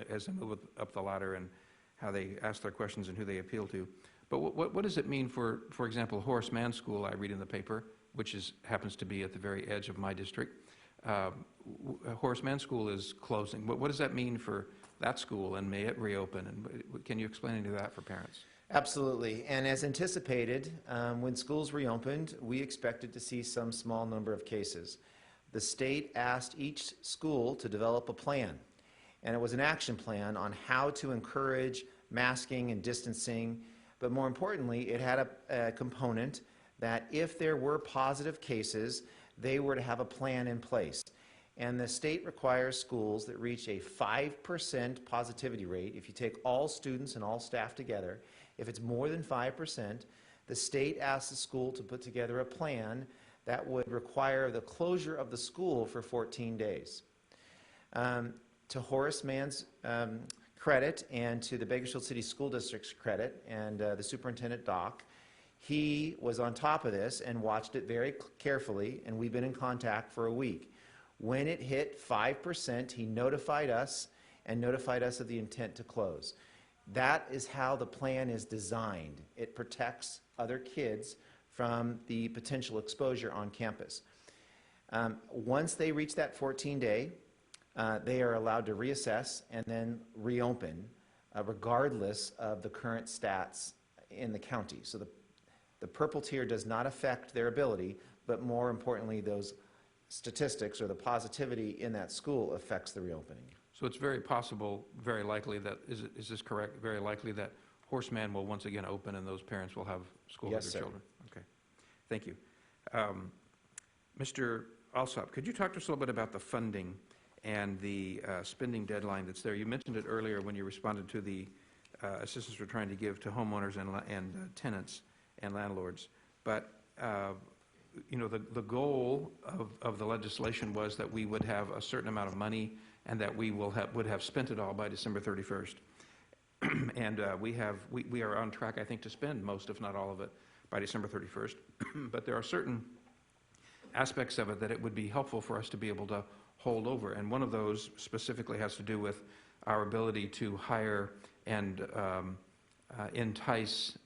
as they move up the ladder and how they ask their questions and who they appeal to. But what does it mean for example, Horace Mann School, I read in the paper, which happens to be at the very edge of my district. Horace Mann School is closing. What does that mean for that school, and may it reopen? And can you explain any of that for parents? Absolutely. And as anticipated, when schools reopened, we expected to see some small number of cases. The state asked each school to develop a plan, and it was an action plan on how to encourage masking and distancing, but more importantly, it had a component that if there were positive cases, they were to have a plan in place. And the state requires schools that reach a 5% positivity rate. If you take all students and all staff together, if it's more than 5%, the state asks the school to put together a plan that would require the closure of the school for 14 days. To Horace Mann's credit, and to the Bakersfield City School District's credit, and the superintendent, Doc, he was on top of this and watched it very carefully, and we've been in contact for a week. When it hit 5%, he notified us and notified us of the intent to close. That is how the plan is designed. It protects other kids from the potential exposure on campus. Once they reach that 14-day, they are allowed to reassess and then reopen, regardless of the current stats in the county. So the purple tier does not affect their ability, but more importantly, those statistics or the positivity in that school affects the reopening. So it's very possible, very likely that, is this correct, very likely that Horace Mann will once again open and those parents will have school with their children? Okay, thank you. Mr. Alsop, could you talk to us a little bit about the funding and the spending deadline that's there? You mentioned it earlier when you responded to the assistance we're trying to give to homeowners and tenants and landlords, but the goal of the legislation was that we would have a certain amount of money and that we would have spent it all by December 31st. And we are on track, I think, to spend most, if not all of it, by December 31st. But there are certain aspects of it that it would be helpful for us to be able to hold over. And one of those specifically has to do with our ability to hire and entice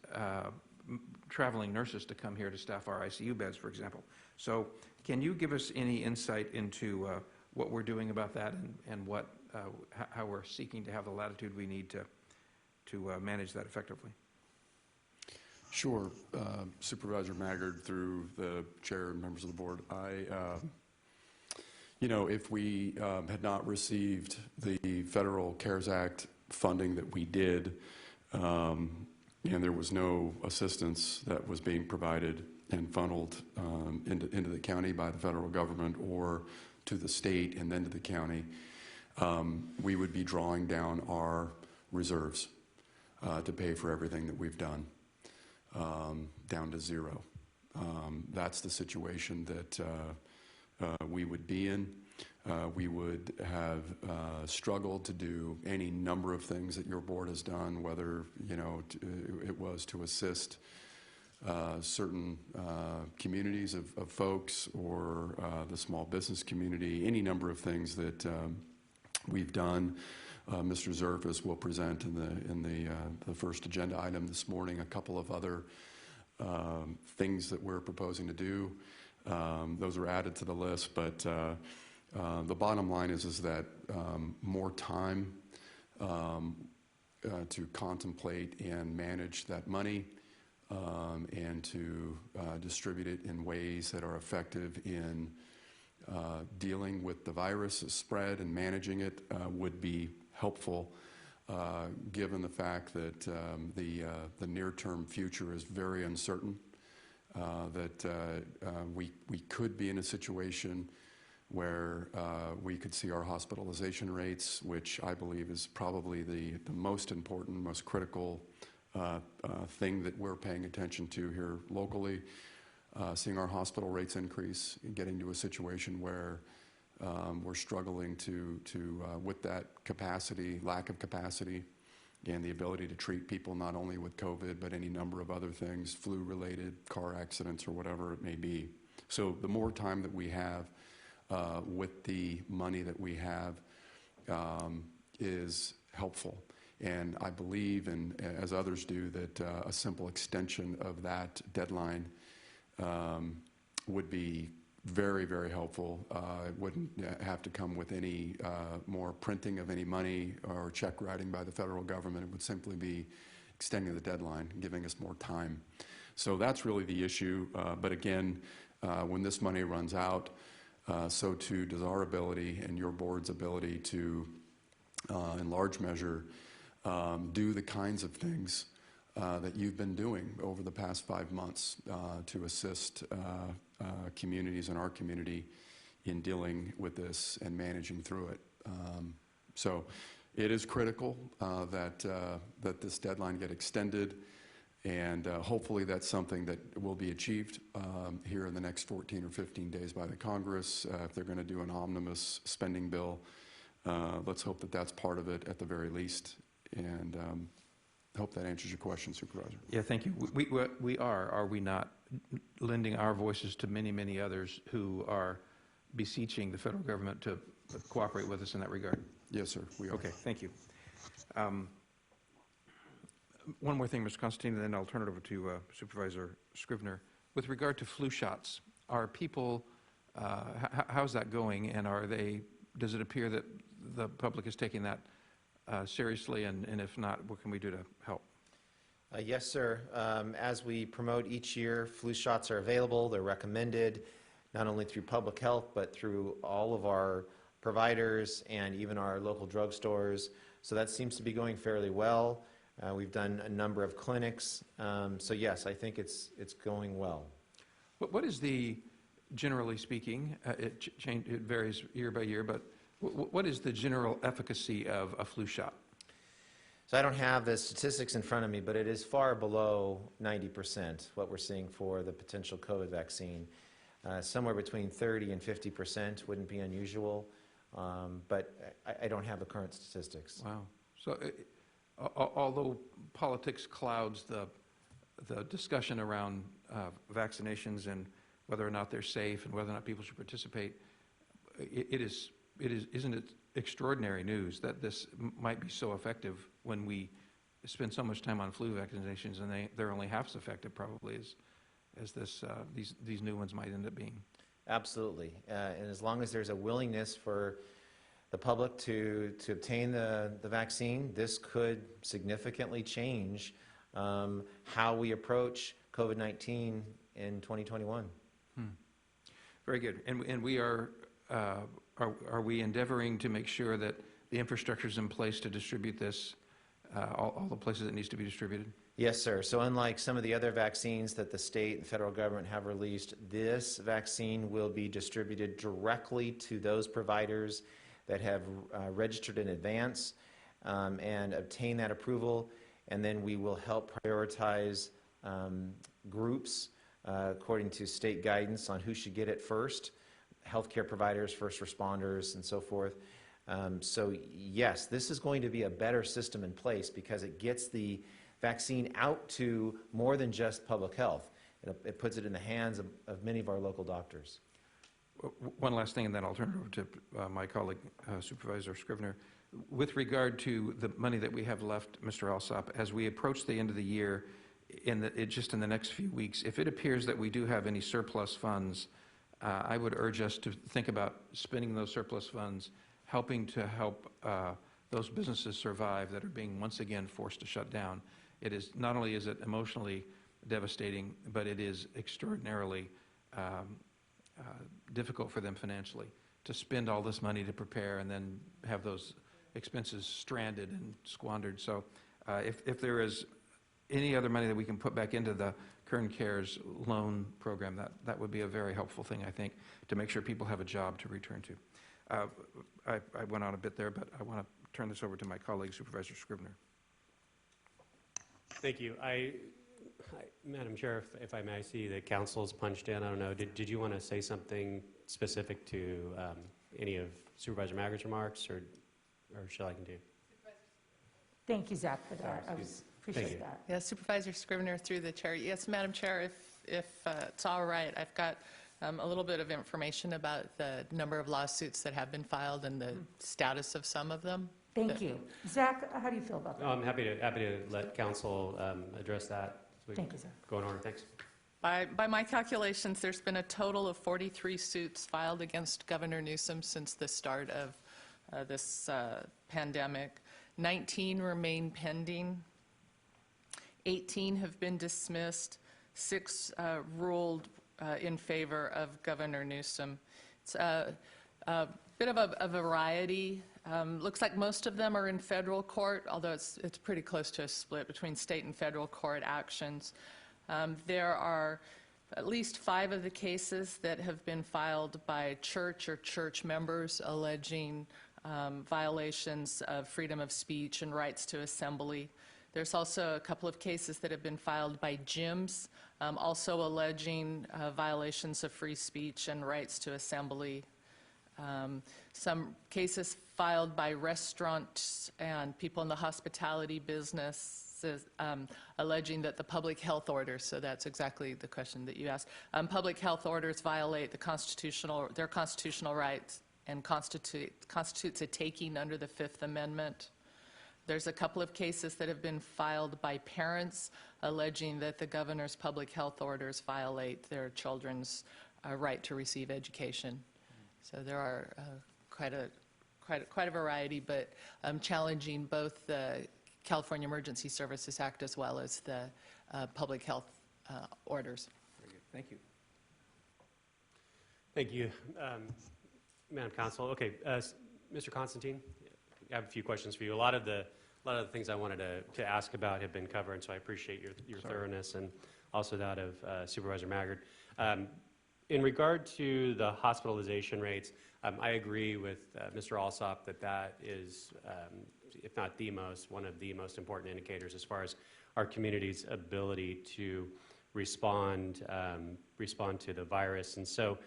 traveling nurses to come here to staff our ICU beds, for example. So can you give us any insight into what we're doing about that and how we're seeking to have the latitude we need to manage that effectively? Sure. Supervisor Maggard, through the chair and members of the board, if we had not received the federal CARES Act funding that we did, and there was no assistance that was being provided and funneled into the county by the federal government or to the state and then to the county, we would be drawing down our reserves to pay for everything that we've done, down to zero. That's the situation that we would be in. We would have struggled to do any number of things that your board has done, whether it was to assist certain communities of folks or the small business community, any number of things that we've done. Mr. Zerfas will present in the first agenda item this morning a couple of other things that we're proposing to do. Those are added to the list, but the bottom line is that more time to contemplate and manage that money and to distribute it in ways that are effective in dealing with the virus spread and managing it would be helpful, given the fact that the near-term future is very uncertain, that we could be in a situation where we could see our hospitalization rates, which I believe is probably the most important, most critical thing that we're paying attention to here locally, seeing our hospital rates increase and getting to a situation where we're struggling to with that capacity, lack of capacity, and the ability to treat people not only with COVID, but any number of other things, flu-related, car accidents, or whatever it may be. So the more time that we have with the money that we have is helpful. And I believe, and as others do, that a simple extension of that deadline would be very, very helpful. It wouldn't have to come with any more printing of any money or check writing by the federal government. It would simply be extending the deadline, giving us more time. So that's really the issue. But again, when this money runs out, so too does our ability and your board's ability to, in large measure, do the kinds of things that you've been doing over the past 5 months to assist communities in our community in dealing with this and managing through it. So it is critical that this deadline get extended, and hopefully that's something that will be achieved here in the next 14 or 15 days by the Congress. If they're going to do an omnibus spending bill, let's hope that that's part of it at the very least. And I hope that answers your question, Supervisor. Yeah, thank you. We are we not, lending our voices to many, many others who are beseeching the federal government to cooperate with us in that regard? Yes, sir, we are. Okay, thank you. One more thing, Mr. Constantine, and then I'll turn it over to Supervisor Scrivener. With regard to flu shots, are people, how's that going, and does it appear that the public is taking that seriously, and if not, what can we do to help? Yes, sir. As we promote each year, flu shots are available. They're recommended not only through public health, but through all of our providers and even our local drugstores. So that seems to be going fairly well. We've done a number of clinics. So yes, I think it's going well. What is the, generally speaking, it varies year by year, but what is the general efficacy of a flu shot? So I don't have the statistics in front of me, but it is far below 90%, what we're seeing for the potential COVID vaccine. Somewhere between 30 and 50% wouldn't be unusual, but I don't have the current statistics. Wow. So although politics clouds the discussion around vaccinations and whether or not they're safe and whether or not people should participate, isn't it extraordinary news that this might be so effective when we spend so much time on flu vaccinations and they're only half as effective probably as these new ones might end up being. Absolutely. And as long as there's a willingness for the public to obtain the vaccine, this could significantly change how we approach COVID-19 in 2021. Very good. And we are we endeavoring to make sure that the infrastructure is in place to distribute this, all the places it needs to be distributed? Yes, sir. So unlike some of the other vaccines that the state and federal government have released, this vaccine will be distributed directly to those providers that have registered in advance and obtain that approval, and then we will help prioritize groups according to state guidance on who should get it first, healthcare providers, first responders, and so forth. So yes, this is going to be a better system in place because it gets the vaccine out to more than just public health. It puts it in the hands of many of our local doctors. One last thing, and then I'll turn it over to my colleague, Supervisor Scrivener. With regard to the money that we have left, Mr. Alsop, as we approach the end of the year, just in the next few weeks, if it appears that we do have any surplus funds, I would urge us to think about spending those surplus funds, helping to help those businesses survive that are being once again forced to shut down. It is, not only is it emotionally devastating, but it is extraordinarily difficult for them financially to spend all this money to prepare and then have those expenses stranded and squandered. So if there is any other money that we can put back into the Kern Cares loan program, that would be a very helpful thing, I think, to make sure people have a job to return to. I went on a bit there, but I want to turn this over to my colleague, Supervisor Scrivener. Thank you. Madam Chair, if I may, I see the council's punched in. I don't know, did you want to say something specific to any of Supervisor Magritt's remarks, or shall I continue? Thank you, Zach, for that. I appreciate that. Yeah, Supervisor Scrivener through the chair. Yes, Madam Chair, if it's all right, I've got a little bit of information about the number of lawsuits that have been filed and the status of some of them. Thank you. Zach, how do you feel about that? I'm happy to let council address that. So Thank you, Zach. Go on order. Thanks. By my calculations, there's been a total of 43 suits filed against Governor Newsom since the start of this pandemic. 19 remain pending. 18 have been dismissed. 6 ruled in favor of Governor Newsom. It's a bit of a variety. Looks like most of them are in federal court, although it's pretty close to a split between state and federal court actions. There are at least 5 of the cases that have been filed by church or church members alleging violations of freedom of speech and rights to assembly. There's also a couple of cases that have been filed by gyms, also alleging violations of free speech and rights to assembly. Some cases filed by restaurants and people in the hospitality business alleging that the public health orders, so that's exactly the question that you asked, public health orders violate their constitutional rights and constitutes a taking under the Fifth Amendment. There's a couple of cases that have been filed by parents alleging that the governor's public health orders violate their children's right to receive education. So there are quite a variety, but challenging both the California Emergency Services Act as well as the public health orders. Very good. Thank you. Thank you, Madam Counsel. Okay, Mr. Constantine, I have a few questions for you. A lot of the things I wanted to ask about have been covered, so I appreciate your thoroughness and also that of Supervisor Magritt. In regard to the hospitalization rates, I agree with Mr. Alsop that is, if not the most, one of the most important indicators as far as our community's ability to respond to the virus. And so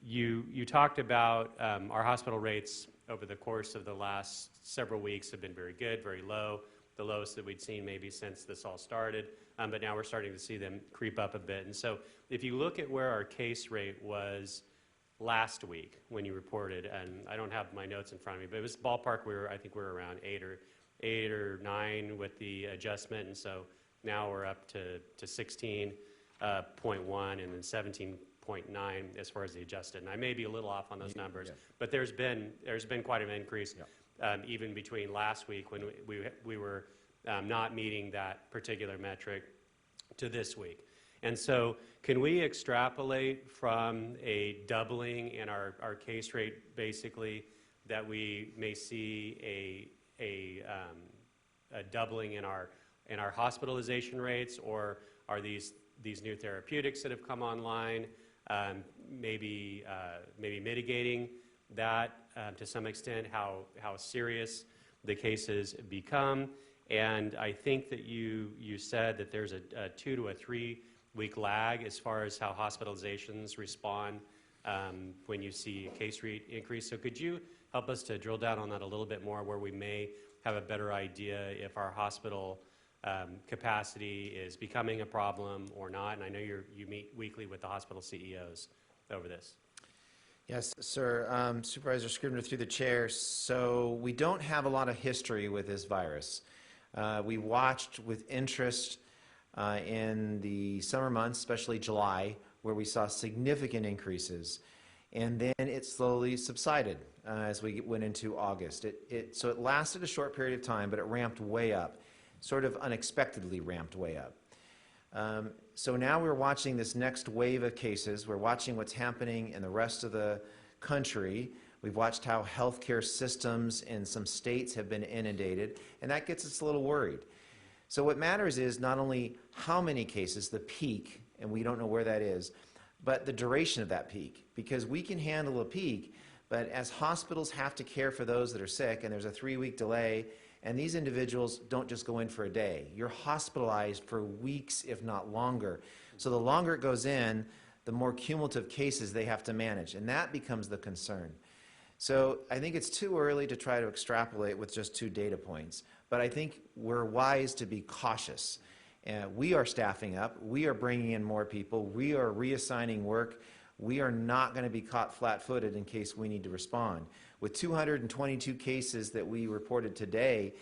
you talked about our hospital rates over the course of the last several weeks have been very good, very low, the lowest that we'd seen maybe since this all started, but now we're starting to see them creep up a bit. And so if you look at where our case rate was last week when you reported, and I don't have my notes in front of me, but it was ballpark, I think we were around 8 or 9 with the adjustment, and so now we're up to 16.1 and then 17.9 as far as the adjusted. And I may be a little off on those numbers, but there's been quite an increase even between last week when we were not meeting that particular metric to this week. And so can we extrapolate from a doubling in our case rate, basically, that we may see a doubling in our hospitalization rates, or are these new therapeutics that have come online maybe mitigating that to some extent, how serious the cases become? And I think that you said that there's a 2 to 3 week lag as far as how hospitalizations respond when you see a case rate increase. So could you help us to drill down on that a little bit more, where we may have a better idea if our hospital capacity is becoming a problem or not? And I know you meet weekly with the hospital CEOs over this. Yes, sir. Supervisor Scribner through the chair. So we don't have a lot of history with this virus. We watched with interest in the summer months, especially July, where we saw significant increases. And then it slowly subsided as we went into August. So it lasted a short period of time, but it ramped way up, sort of unexpectedly ramped way up. So now we're watching this next wave of cases. We're watching what's happening in the rest of the country. We've watched how healthcare systems in some states have been inundated, and that gets us a little worried. So what matters is not only how many cases, the peak, and we don't know where that is, but the duration of that peak, because we can handle a peak, but as hospitals have to care for those that are sick, and there's a 3-week delay, and these individuals don't just go in for a day. You're hospitalized for weeks, if not longer. So the longer it goes in, the more cumulative cases they have to manage, and that becomes the concern. So I think it's too early to try to extrapolate with just 2 data points, but I think we're wise to be cautious. We are staffing up. We are bringing in more people. We are reassigning work. We are not going to be caught flat-footed in case we need to respond. With 222 cases that we reported today,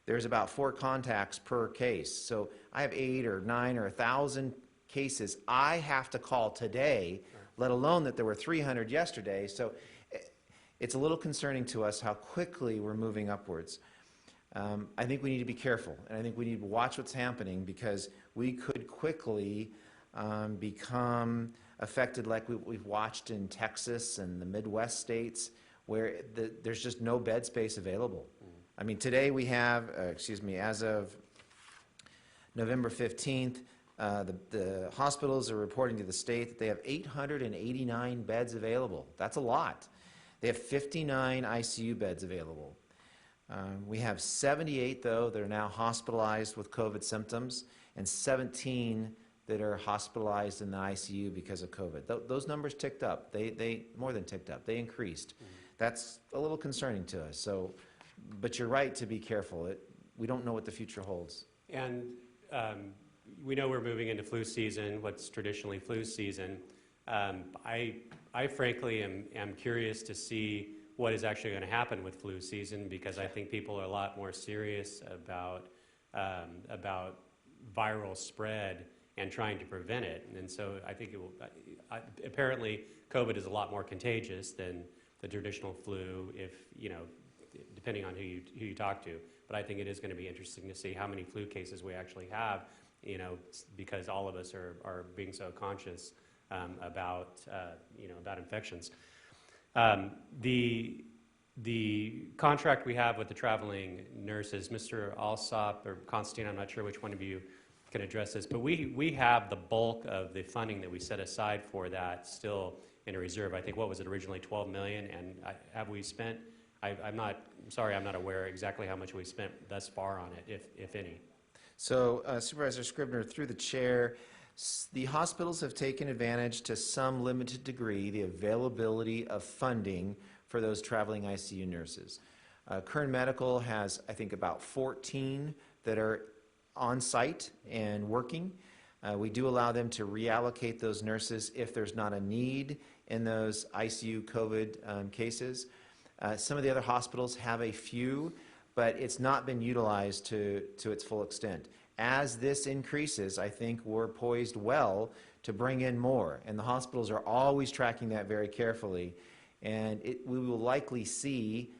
there's about 4 contacts per case. So I have 8 or 9 or 1,000 cases I have to call today, let alone that there were 300 yesterday. So it's a little concerning to us how quickly we're moving upwards. I think we need to be careful, and I think we need to watch what's happening, because we could quickly become affected like we've watched in Texas and the Midwest states, where there's just no bed space available. I mean, today we have, as of November 15th, the hospitals are reporting to the state that they have 889 beds available. That's a lot. They have 59 ICU beds available. We have 78, though, that are now hospitalized with COVID symptoms, and 17 that are hospitalized in the ICU because of COVID. Those numbers ticked up. They more than ticked up. They increased. That's a little concerning to us. So, but you're right to be careful. We don't know what the future holds. And we know we're moving into flu season, what's traditionally flu season. I frankly am curious to see what is actually going to happen with flu season, because I think people are a lot more serious about viral spread and trying to prevent it. And so I think it will. Apparently, COVID is a lot more contagious than the traditional flu, depending on who you talk to. But I think it is going to be interesting to see how many flu cases we actually have, because all of us are being so conscious about infections. The contract we have with the traveling nurses, Mr. Alsop or Constantine, I'm not sure which one of you can address this, but we have the bulk of the funding that we set aside for that still in a reserve. I think, what was it originally, $12 million, and have we spent? I'm not aware exactly how much we spent thus far on it, if any. So, Supervisor Scribner, through the chair, the hospitals have taken advantage to some limited degree the availability of funding for those traveling ICU nurses. Kern Medical has, I think, about 14 that are on site and working. We do allow them to reallocate those nurses if there's not a need in those ICU COVID cases. Some of the other hospitals have a few, but it's not been utilized to its full extent. As this increases, I think we're poised well to bring in more, and the hospitals are always tracking that very carefully, and we will likely see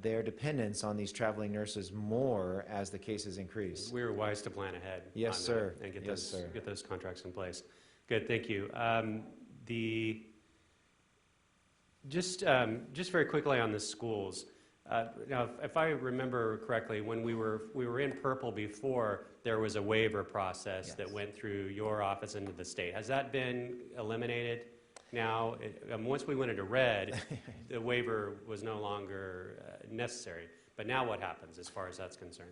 their dependence on these traveling nurses more as the cases increase. We were wise to plan ahead. Yes, sir. And get Yes, get those contracts in place. Good, thank you. Just very quickly on the schools. Now, if I remember correctly, when we were in purple before, there was a waiver process that went through your office into the state. Has that been eliminated now? Once we went into red, the waiver was no longer necessary. But now what happens as far as that's concerned?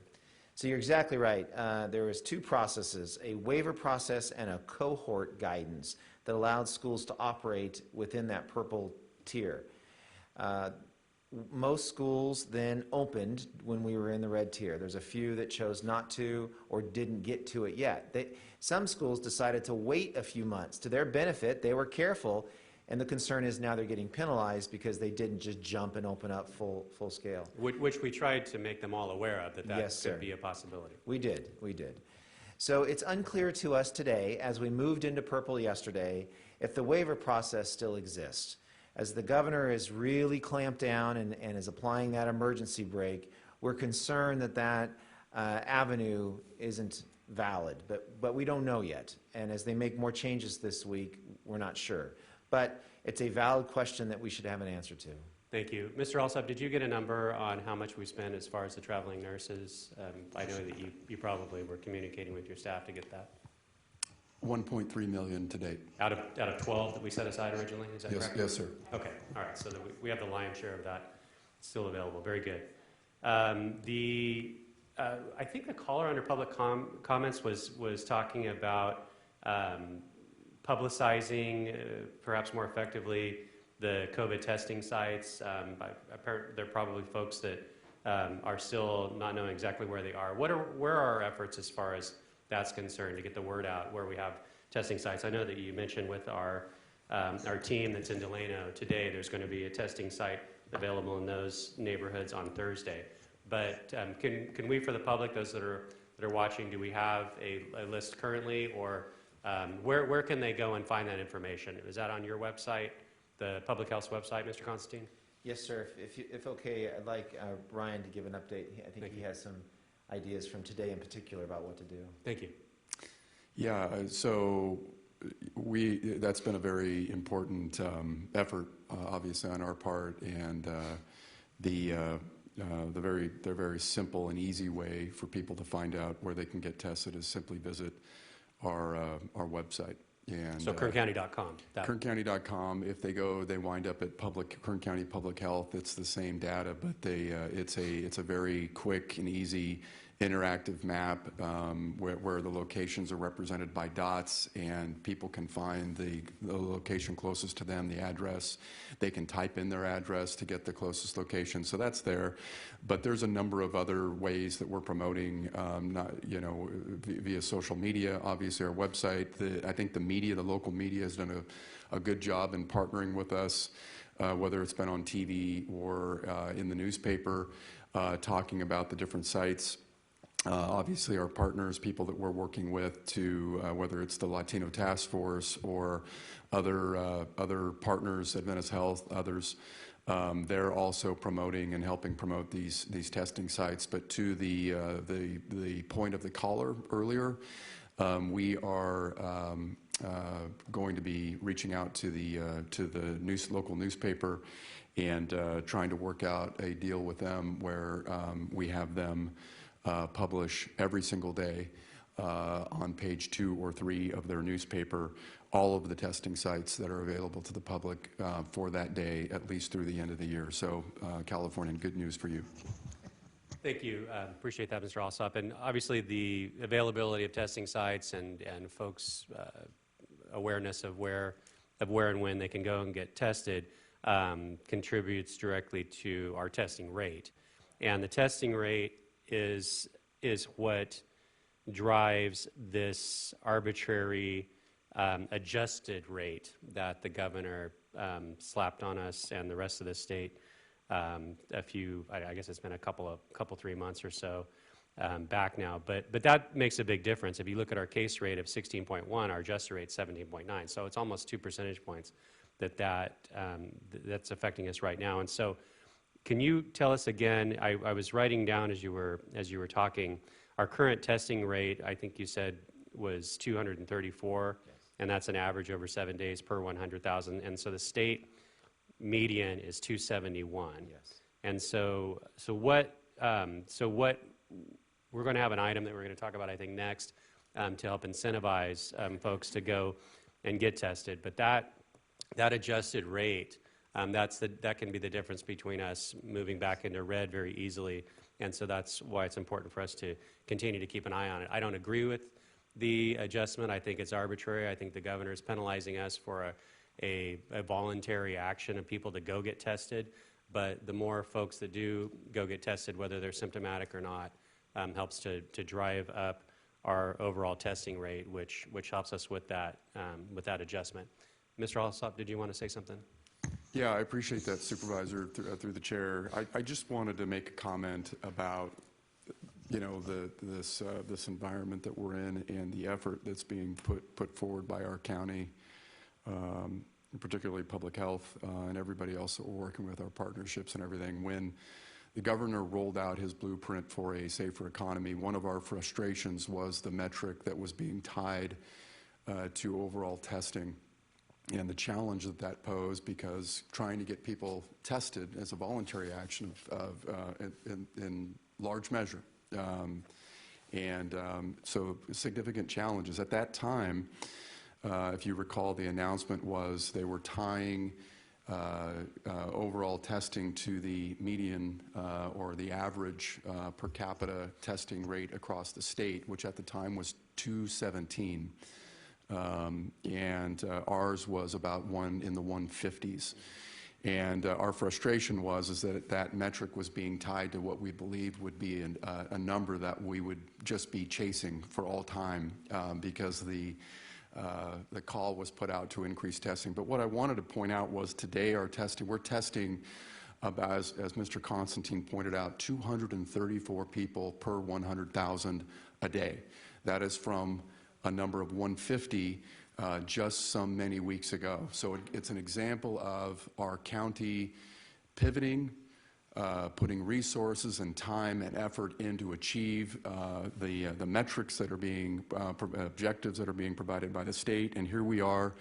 So you're exactly right. There was 2 processes, a waiver process and a cohort guidance that allowed schools to operate within that purple tier. most schools then opened when we were in the red tier. There's a few that chose not to or didn't get to it yet. Some schools decided to wait a few months. To their benefit, they were careful, and the concern is now they're getting penalized because they didn't just jump and open up full scale. Which we tried to make them all aware of, that Yes, sir. could be a possibility. We did. So it's unclear to us today, as we moved into purple yesterday, if the waiver process still exists. As the governor is really clamped down and is applying that emergency brake, we're concerned that avenue isn't valid, but we don't know yet. And as they make more changes this week, we're not sure. But it's a valid question that we should have an answer to. Thank you. Mr. Alsop, did you get a number on how much we spent as far as the traveling nurses? I know that you probably were communicating with your staff to get that. 1.3 million to date. Out of 12 that we set aside originally, is that correct? Yes, sir. Okay, all right, so we have the lion's share of that still available. Very good. I think the caller under public comments was talking about publicizing, perhaps more effectively, the COVID testing sites. There are probably folks that are still not knowing exactly where they are. Where are our efforts as far as that's concerned to get the word out where we have testing sites? I know that you mentioned with our team that's in Delano today, there's going to be a testing site available in those neighborhoods on Thursday. But can we, for the public, those that are watching, do we have a list currently, or where can they go and find that information? Is that on your website, the Public Health website, Mr. Constantine? Yes, sir. If okay, I'd like Ryan to give an update. I think he has some ideas from today in particular about what to do. Thank you. Yeah, so that's been a very important effort, obviously, on our part, and the very simple and easy way for people to find out where they can get tested is simply visit our website. And, so kerncounty.com. Kerncounty.com. If they go, they wind up at Kern County Public Health. It's the same data, but it's a very quick and easy interactive map where the locations are represented by dots, and people can find the location closest to them, the address. They can type in their address to get the closest location. So that's there. But there's a number of other ways that we're promoting, via social media, obviously our website. I think the local media has done a good job in partnering with us, whether it's been on TV or in the newspaper, talking about the different sites. Obviously, our partners, people that we're working with, to whether it's the Latino Task Force or other partners, Adventist Health, others, they're also promoting and helping promote these testing sites. But to the point of the caller earlier, we are going to be reaching out to the local newspaper and trying to work out a deal with them where we have them publish every single day on page 2 or 3 of their newspaper all of the testing sites that are available to the public for that day, at least through the end of the year. So, California, good news for you. Thank you. Appreciate that, Mr. Alsop. And obviously, the availability of testing sites and folks' awareness of where and when they can go and get tested contributes directly to our testing rate. And the testing rate is what drives this arbitrary adjusted rate that the governor slapped on us and the rest of the state I guess it's been a couple 3 months or so back now. But that makes a big difference. If you look at our case rate of 16.1, our adjusted rate is 17.9. So it's almost 2 percentage points that's affecting us right now. And so, can you tell us again? I was writing down as you were talking. Our current testing rate, I think you said, was 234, yes. And that's an average over 7 days per 100,000. And so the state median is 271. Yes. And so what we're going to have an item that we're going to talk about, I think, next to help incentivize folks to go and get tested. But that adjusted rate. That can be the difference between us moving back into red very easily, and so that's why it's important for us to continue to keep an eye on it. I don't agree with the adjustment. I think it's arbitrary. I think the governor is penalizing us for a voluntary action of people to go get tested. but the more folks that do go get tested, whether they're symptomatic or not, helps to drive up our overall testing rate, which helps us with that adjustment. Mr. Alsop, did you want to say something? Yeah, I appreciate that, Supervisor, through the chair. I just wanted to make a comment about, you know, this environment that we're in and the effort that's being put forward by our county, particularly public health and everybody else that we're working with, our partnerships and everything. When the governor rolled out his blueprint for a safer economy, one of our frustrations was the metric that was being tied to overall testing and the challenge that that posed, because trying to get people tested as a voluntary action in large measure. So significant challenges. At that time, if you recall, the announcement was they were tying overall testing to the median or the average per capita testing rate across the state, which at the time was 217. Ours was about in the 150s. And our frustration is that that metric was being tied to what we believed would be a number that we would just be chasing for all time because the call was put out to increase testing. But what I wanted to point out was today we're testing, as Mr. Constantine pointed out, 234 people per 100,000 a day. That is from a number of 150 just some many weeks ago. So it's an example of our county pivoting, putting resources and time and effort in to achieve the metrics that are being, objectives that are being provided by the state. And here we are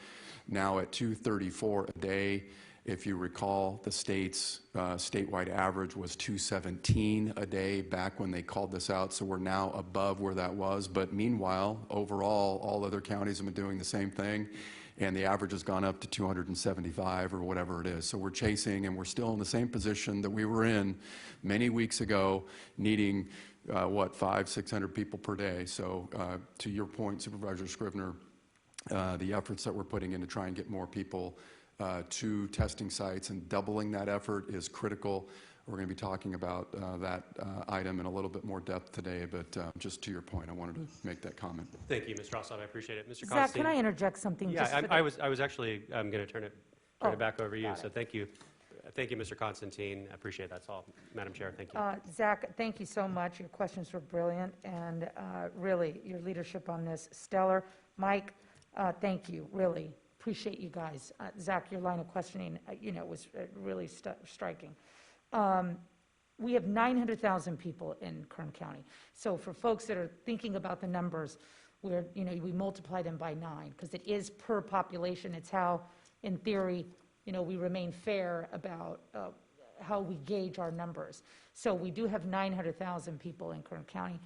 now at 234 a day. If you recall, the state's statewide average was 217 a day back when they called this out, so we're now above where that was. But meanwhile, overall, all other counties have been doing the same thing, and the average has gone up to 275 or whatever it is. So we're chasing, and we're still in the same position that we were in many weeks ago, needing, 500-600 people per day. So to your point, Supervisor Scrivener, the efforts that we're putting in to try and get more people to testing sites and doubling that effort is critical. We're going to be talking about that item in a little bit more depth today, but just to your point, I wanted to make that comment. Thank you, Mr. Alsop. I appreciate it. Mr. Zach, Constantine. can I interject something? Yeah, I was actually going to turn it back over to you. So thank you. Thank you, Mr. Constantine. I appreciate that. That's all. Madam Chair, thank you. Zach, thank you so much. Your questions were brilliant, and really, your leadership on this, stellar. Mike, thank you, really. Appreciate you guys. Zach, your line of questioning, was really striking. We have 900,000 people in Kern County. So for folks that are thinking about the numbers, we multiply them by 9 because it is per population. It's how, in theory, we remain fair about how we gauge our numbers. So we do have 900,000 people in Kern County,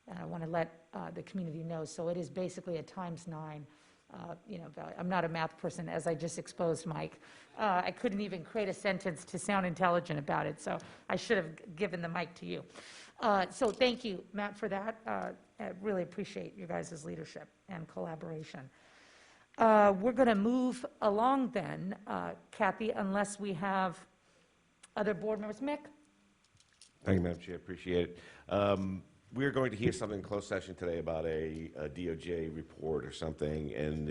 and I want to let the community know. So it is basically a times 9. I'm not a math person, as I just exposed, Mike. I couldn't even create a sentence to sound intelligent about it, so I should have given the mic to you. So thank you, Matt, for that. I really appreciate your guys' leadership and collaboration. We're going to move along then, Kathy, unless we have other board members. Mick? Thank you, Madam Chair. Appreciate it. We're going to hear something in closed session today about a DOJ report or something, and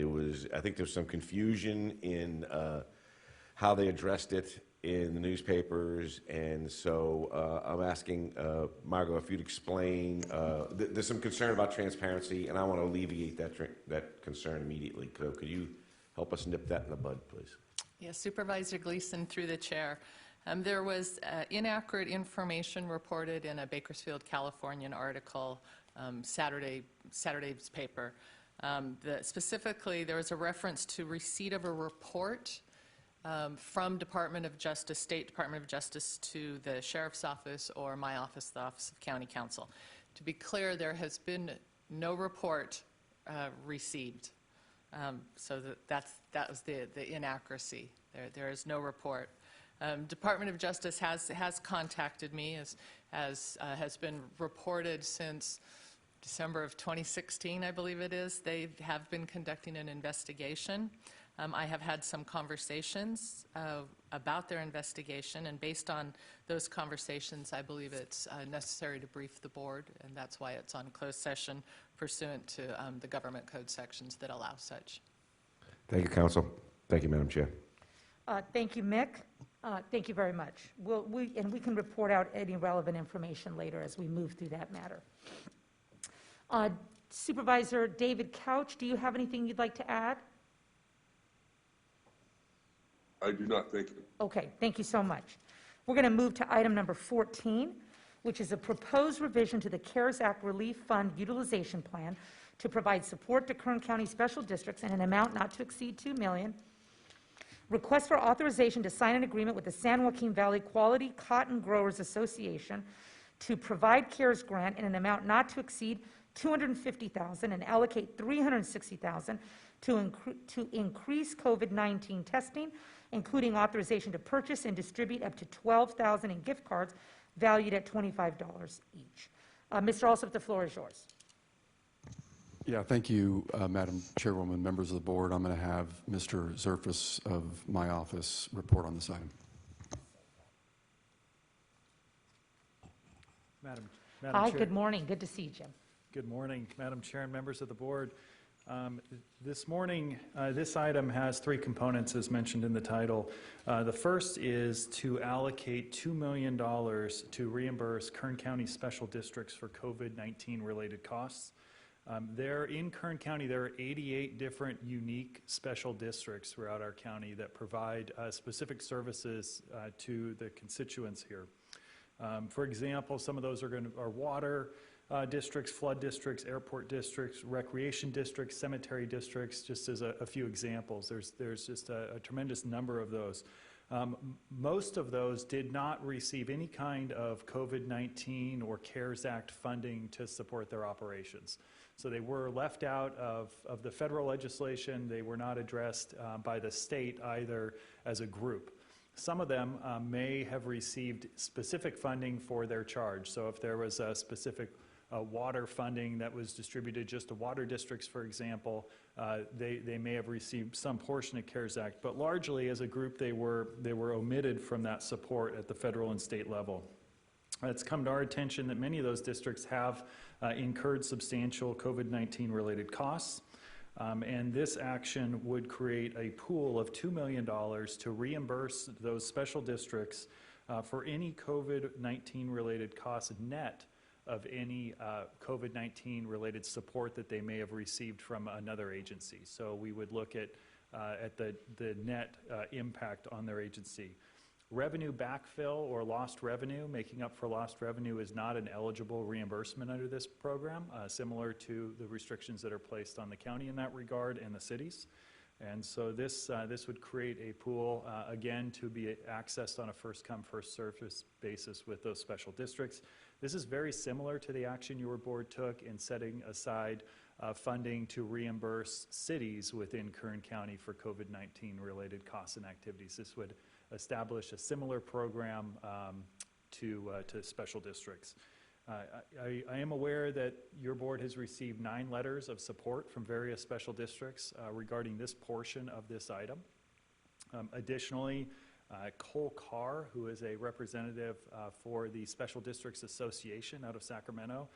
I think there's some confusion in how they addressed it in the newspapers, and so I'm asking Margot if you'd explain. There's some concern about transparency, and I want to alleviate that concern immediately. Could you help us nip that in the bud, please? Yes, Supervisor Gleason, through the chair. There was inaccurate information reported in a Bakersfield, Californian article, Saturday's paper. Specifically, there was a reference to receipt of a report from Department of Justice, State Department of Justice, to the Sheriff's Office or my office, the Office of County Counsel. To be clear, there has been no report received. So that was the inaccuracy. There is no report. Department of Justice has contacted me, as has been reported since December of 2016, I believe it is. They have been conducting an investigation. I have had some conversations about their investigation, and based on those conversations, I believe it's necessary to brief the board, and that's why it's on closed session pursuant to the government code sections that allow such. Thank you, Counsel. Thank you, Madam Chair. Thank you, Mick. Thank you very much. And we can report out any relevant information later as we move through that matter. Supervisor David Couch, do you have anything you'd like to add? I do not, thank you. Okay, thank you so much. We're going to move to item number 14, which is a proposed revision to the CARES Act Relief Fund Utilization Plan to provide support to Kern County Special Districts in an amount not to exceed $2 million. Request for authorization to sign an agreement with the San Joaquin Valley Quality Cotton Growers Association to provide CARES grant in an amount not to exceed $250,000 and allocate $360,000 to increase COVID-19 testing, including authorization to purchase and distribute up to $12,000 in gift cards valued at $25 each. Mr. Alsop, the floor is yours. Yeah, thank you, Madam Chairwoman, members of the board. I'm going to have Mr. Zerfus of my office report on this item. Madam Hi, Chair. good morning. Good to see you, Jim. Good morning, Madam Chair and members of the board. This morning, this item has three components as mentioned in the title. The first is to allocate $2 million to reimburse Kern County special districts for COVID-19 related costs. In Kern County, there are 88 different unique special districts throughout our county that provide specific services to the constituents here. For example, some of those are water districts, flood districts, airport districts, recreation districts, cemetery districts, just as a few examples. There's just a tremendous number of those. Most of those did not receive any kind of COVID-19 or CARES Act funding to support their operations. So they were left out of the federal legislation. They were not addressed by the state either as a group. Some of them may have received specific funding for their charge. So if there was a specific water funding that was distributed just to water districts, for example, they may have received some portion of CARES Act. But largely, as a group, they were omitted from that support at the federal and state level. It's come to our attention that many of those districts have incurred substantial COVID-19 related costs. And this action would create a pool of $2 million to reimburse those special districts for any COVID-19 related costs net of any COVID-19 related support that they may have received from another agency. So we would look at the net impact on their agency. Revenue backfill or lost revenue, making up for lost revenue, is not an eligible reimbursement under this program, similar to the restrictions that are placed on the county in that regard and the cities. And so this would create a pool, again, to be accessed on a first-come, first-served basis with those special districts. This is very similar to the action your board took in setting aside funding to reimburse cities within Kern County for COVID-19 related costs and activities. This would establish a similar program to special districts. I am aware that your board has received 9 letters of support from various special districts regarding this portion of this item. Additionally, Cole Carr, who is a representative for the Special Districts Association out of Sacramento,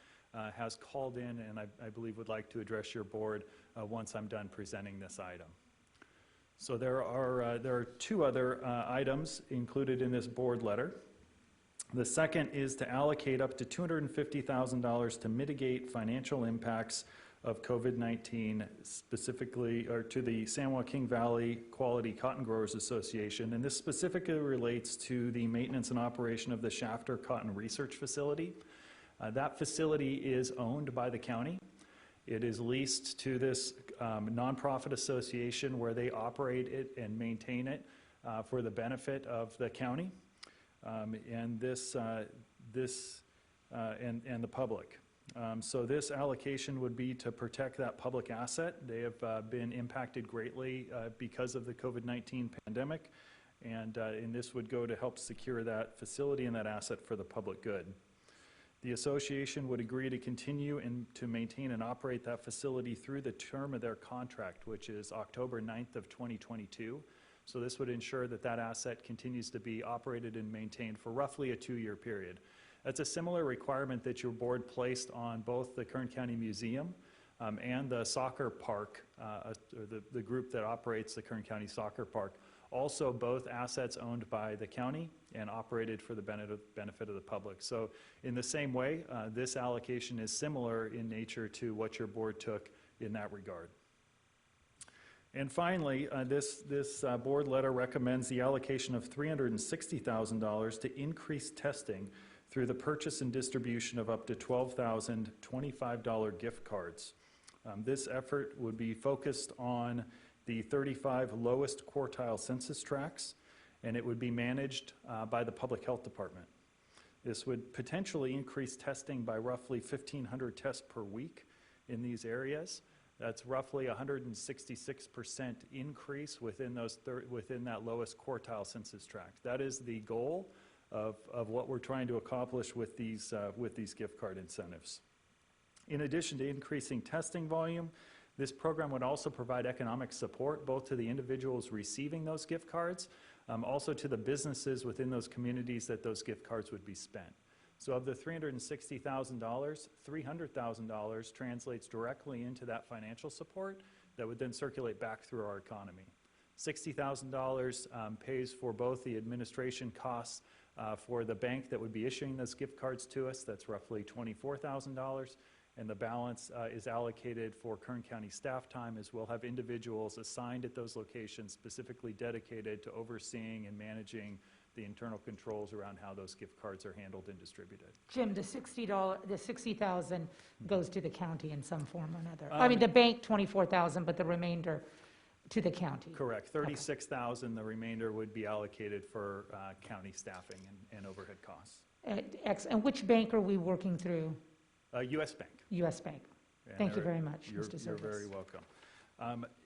has called in and I believe would like to address your board once I'm done presenting this item. So there are 2 other items included in this board letter. The second is to allocate up to $250,000 to mitigate financial impacts of COVID-19, specifically, or to the San Joaquin Valley Quality Cotton Growers Association. And this specifically relates to the maintenance and operation of the Shafter Cotton Research Facility. That facility is owned by the county. It is leased to this nonprofit association where they operate it and maintain it for the benefit of the county and the public. So this allocation would be to protect that public asset. They have been impacted greatly because of the COVID-19 pandemic, and this would go to help secure that facility and that asset for the public good. The association would agree to continue and to maintain and operate that facility through the term of their contract, which is October 9th of 2022. So this would ensure that that asset continues to be operated and maintained for roughly a 2-year period. That's a similar requirement that your board placed on both the Kern County Museum and the soccer park, or the group that operates the Kern County Soccer Park. Also, both assets owned by the county and operated for the benefit of the public. So in the same way, this allocation is similar in nature to what your board took in that regard. And finally, this board letter recommends the allocation of $360,000 to increase testing through the purchase and distribution of up to 12,000 $25 gift cards. This effort would be focused on the 35 lowest quartile census tracts, and it would be managed by the Public Health Department. This would potentially increase testing by roughly 1,500 tests per week in these areas. That's roughly 166% increase within that lowest quartile census tract. That is the goal of what we're trying to accomplish with these gift card incentives. In addition to increasing testing volume, this program would also provide economic support both to the individuals receiving those gift cards, also to the businesses within those communities that those gift cards would be spent. So of the $360,000, $300,000 translates directly into that financial support that would then circulate back through our economy. $60,000 pays for both the administration costs for the bank that would be issuing those gift cards to us. That's roughly $24,000. And the balance is allocated for Kern County staff time, as we'll have individuals assigned at those locations specifically dedicated to overseeing and managing the internal controls around how those gift cards are handled and distributed. Jim, the $60,000 goes to the county in some form or another. I mean, the bank, $24,000, but the remainder to the county. Correct. $36,000. The remainder would be allocated for county staffing and overhead costs. And which bank are we working through? U.S. Bank. U.S. Bank. Thank you very much, Mr. Service. You're very welcome.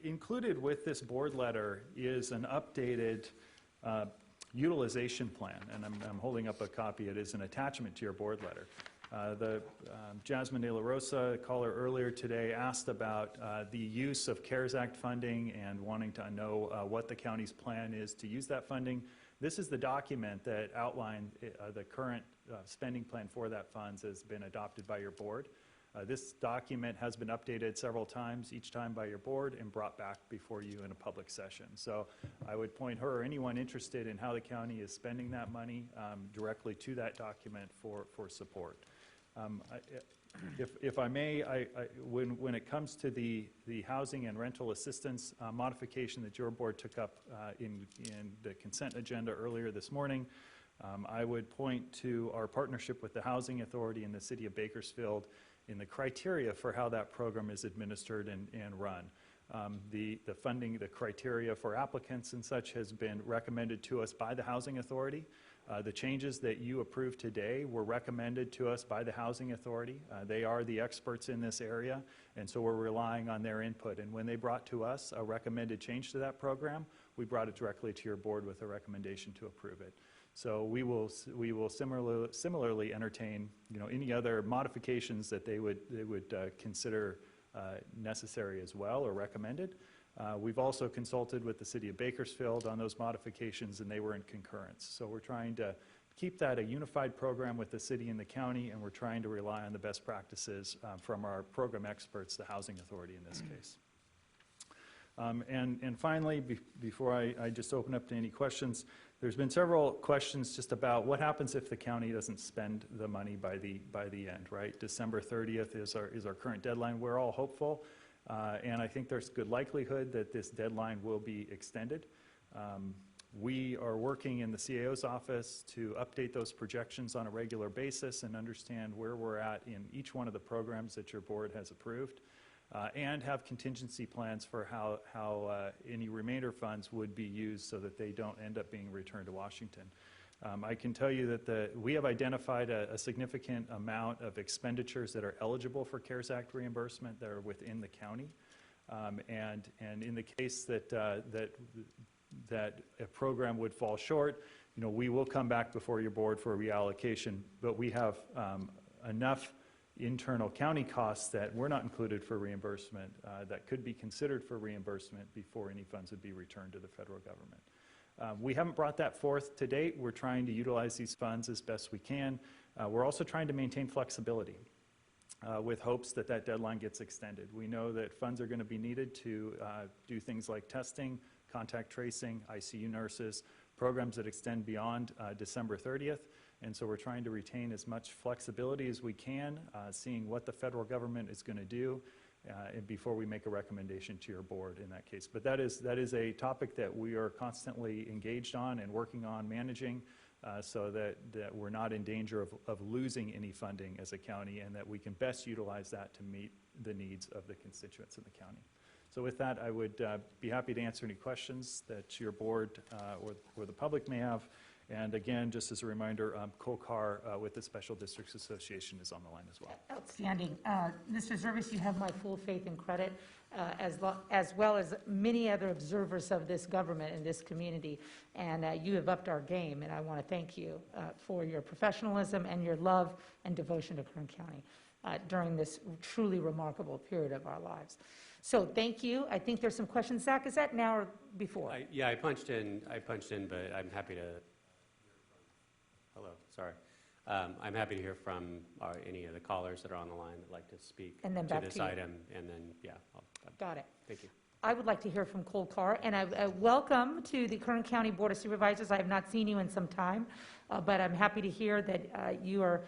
Included with this board letter is an updated utilization plan, and I'm holding up a copy. It is an attachment to your board letter. Jasmine De La Rosa, caller earlier today, asked about the use of CARES Act funding and wanting to know what the county's plan is to use that funding. This is the document that outlined the current spending plan for that funds has been adopted by your board. This document has been updated several times, each time by your board, and brought back before you in a public session. So I would point her or anyone interested in how the county is spending that money directly to that document for support. If I may, when it comes to the housing and rental assistance modification that your board took up in the consent agenda earlier this morning, I would point to our partnership with the Housing Authority in the City of Bakersfield in the criteria for how that program is administered and run. The funding, the criteria for applicants and such has been recommended to us by the Housing Authority. The changes that you approved today were recommended to us by the Housing Authority. They are the experts in this area, and so we're relying on their input. And when they brought to us a recommended change to that program, we brought it directly to your board with a recommendation to approve it. So we will similarly entertain, any other modifications that they would consider necessary as well or recommended. We've also consulted with the City of Bakersfield on those modifications, and they were in concurrence. So we're trying to keep that a unified program with the city and the county, and we're trying to rely on the best practices from our program experts, the Housing Authority in this case. And finally, before I just open up to any questions, there's been several questions just about what happens if the county doesn't spend the money by the end, right? December 30th is our current deadline. We're all hopeful, and I think there's good likelihood that this deadline will be extended. We are working in the CAO's office to update those projections on a regular basis and understand where we're at in each one of the programs that your board has approved. And have contingency plans for how any remainder funds would be used so that they don't end up being returned to Washington. I can tell you that we have identified a significant amount of expenditures that are eligible for CARES Act reimbursement that are within the county. And in the case that a program would fall short, we will come back before your board for a reallocation, but we have enough internal county costs that were not included for reimbursement that could be considered for reimbursement before any funds would be returned to the federal government. We haven't brought that forth to date. We're trying to utilize these funds as best we can. We're also trying to maintain flexibility with hopes that that deadline gets extended. We know that funds are going to be needed to do things like testing, contact tracing, ICU nurses, programs that extend beyond December 30th. And so we're trying to retain as much flexibility as we can, seeing what the federal government is going to do before we make a recommendation to your board in that case. But that is a topic that we are constantly engaged on and working on managing so that we're not in danger of losing any funding as a county, and that we can best utilize that to meet the needs of the constituents in the county. So with that, I would be happy to answer any questions that your board or the public may have. And again, just as a reminder, COCAR with the Special Districts Association is on the line as well. Outstanding. Mr. Zervis, you have my full faith and credit, as well as many other observers of this government and this community. And you have upped our game, and I want to thank you for your professionalism and your love and devotion to Kern County during this truly remarkable period of our lives. So thank you. I think there's some questions. Zach, is that now or before? Yeah, I punched in, but I'm happy to. Hello, sorry. I'm happy to hear from any of the callers that are on the line that like to speak And then to back this to you. item, and then, yeah. Got it. Thank you. I would like to hear from Cole Carr, and I welcome to the Kern County Board of Supervisors. I have not seen you in some time, but I'm happy to hear that you are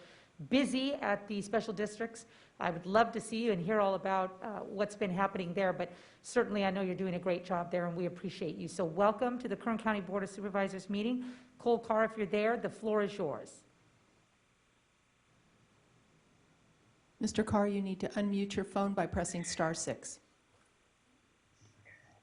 busy at the special districts. I would love to see you and hear all about what's been happening there, but certainly I know you're doing a great job there, and we appreciate you. So welcome to the Kern County Board of Supervisors meeting. Cole Carr, if you're there, the floor is yours. Mr. Carr, you need to unmute your phone by pressing *6.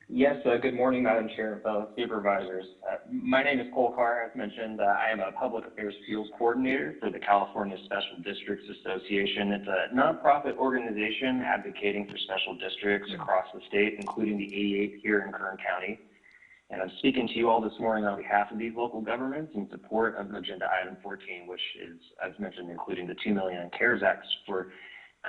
Yes, good morning, Madam Chair and fellow supervisors. My name is Cole Carr. As mentioned, I am a Public Affairs Field Coordinator for the California Special Districts Association. It's a nonprofit organization advocating for special districts across the state, including the 88 here in Kern County. And I'm speaking to you all this morning on behalf of these local governments in support of Agenda Item 14, which is, as mentioned, including the $2 million in CARES Act for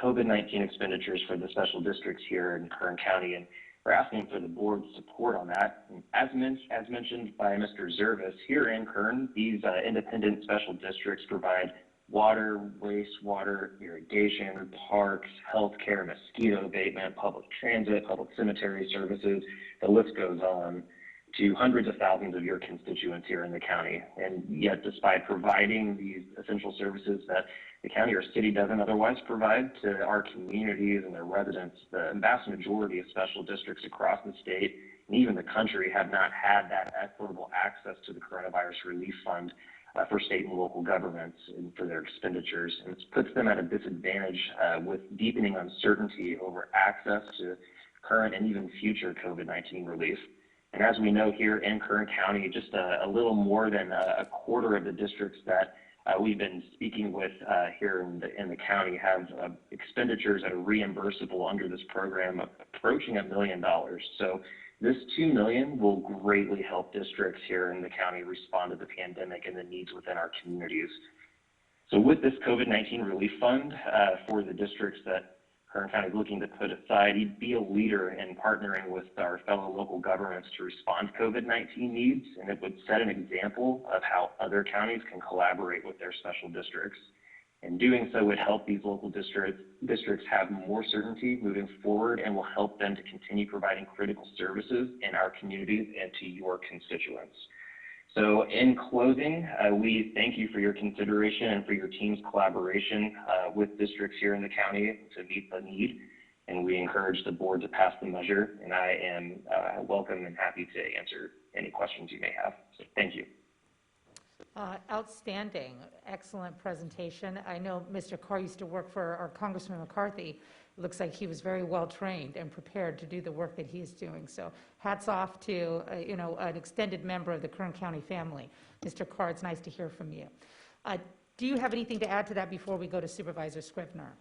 COVID-19 expenditures for the special districts here in Kern County. And we're asking for the board's support on that. And as mentioned by Mr. Zervis, here in Kern, these independent special districts provide water, wastewater, irrigation, parks, healthcare, mosquito abatement, public transit, public cemetery services. The list goes on to hundreds of thousands of your constituents here in the county. And yet, despite providing these essential services that the county or city doesn't otherwise provide to our communities and their residents, the vast majority of special districts across the state and even the country have not had that equitable access to the Coronavirus Relief Fund for state and local governments and for their expenditures. And it puts them at a disadvantage with deepening uncertainty over access to current and even future COVID-19 relief. And as we know here in Kern County, just a little more than a quarter of the districts that we've been speaking with here in the county have expenditures that are reimbursable under this program approaching $1 million. So this $2 million will greatly help districts here in the county respond to the pandemic and the needs within our communities. So with this COVID-19 relief fund for the districts that Kern County is looking to put aside, he'd be a leader in partnering with our fellow local governments to respond to COVID-19 needs, and it would set an example of how other counties can collaborate with their special districts. And doing so would help these local districts have more certainty moving forward and will help them to continue providing critical services in our communities and to your constituents. So in closing, we thank you for your consideration and for your team's collaboration with districts here in the county to meet the need. And we encourage the board to pass the measure. And I am welcome and happy to answer any questions you may have. So thank you. Outstanding. Excellent presentation. I know Mr. Carr used to work for our Congressman McCarthy. It looks like he was very well trained and prepared to do the work that he is doing. So hats off to an extended member of the Kern County family. Mr. Carr, it's nice to hear from you. Do you have anything to add to that before we go to Supervisor Scrivener?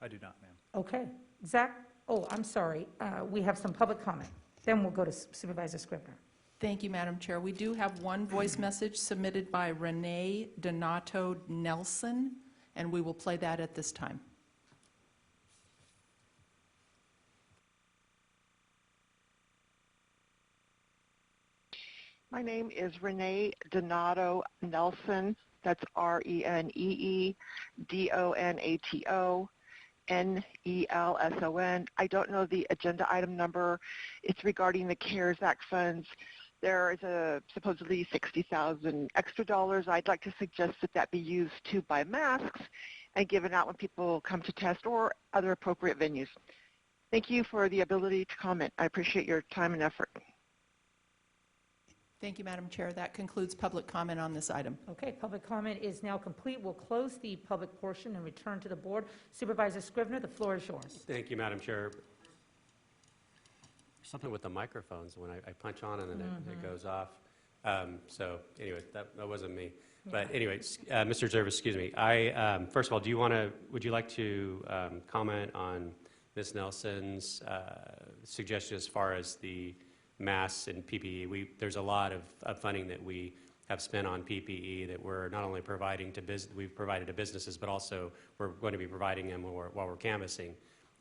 I do not, ma'am. Okay. Zach? Oh, I'm sorry. We have some public comment. Then we'll go to Supervisor Scrivener. Thank you, Madam Chair. We do have one voice message submitted by Renee Donato Nelson, and we will play that at this time. My name is Renee Donato Nelson. That's ReneeDonato-Nelson. I don't know the agenda item number. It's regarding the CARES Act funds. There is supposedly $60,000 extra dollars. I'd like to suggest that be used to buy masks and given out when people come to test or other appropriate venues. Thank you for the ability to comment. I appreciate your time and effort. Thank you, Madam Chair. That concludes public comment on this item. Okay, public comment is now complete. We'll close the public portion and return to the board. Supervisor Scrivener, the floor is yours. Thank you, Madam Chair. Something with the microphones when I punch on and then it goes off. So anyway, that wasn't me. But anyway, Mr. Zervis, excuse me. First of all, would you like to comment on Ms. Nelson's suggestion as far as the masks and PPE? There's a lot of funding that we have spent on PPE that we're not only providing we've provided to businesses, but also we're going to be providing them while we're canvassing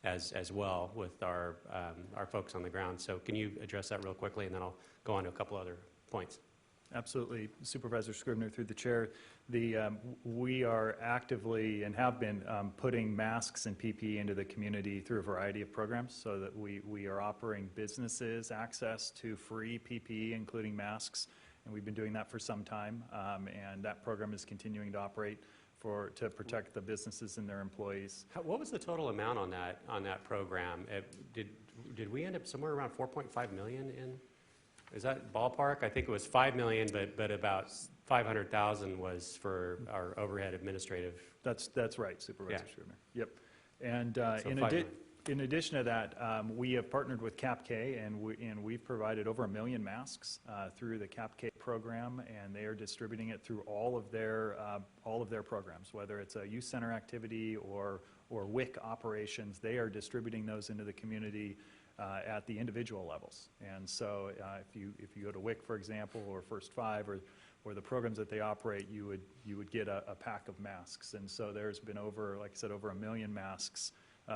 as well with our folks on the ground. So can you address that real quickly, and then I'll go on to a couple other points. Absolutely. Supervisor Scrivener, through the chair, we are actively and have been putting masks and PPE into the community through a variety of programs, so that we are offering businesses access to free PPE, including masks, and we've been doing that for some time, and that program is continuing to operate to protect the businesses and their employees. What was the total amount on that program? Did we end up somewhere around 4.5 million in? Is that ballpark? I think it was 5 million, but about 500,000 was for our overhead administrative. That's right, Supervisor Scrivener. Yep. And So in addition to that, we have partnered with CAPK, and we've provided over 1 million masks through the CAPK program, and they are distributing it through all of their programs, whether it's a youth center activity or WIC operations. They are distributing those into the community at the individual levels. And so if you go to WIC, for example, or First Five, or the programs that they operate, you would get a pack of masks. And so there's been over 1 million masks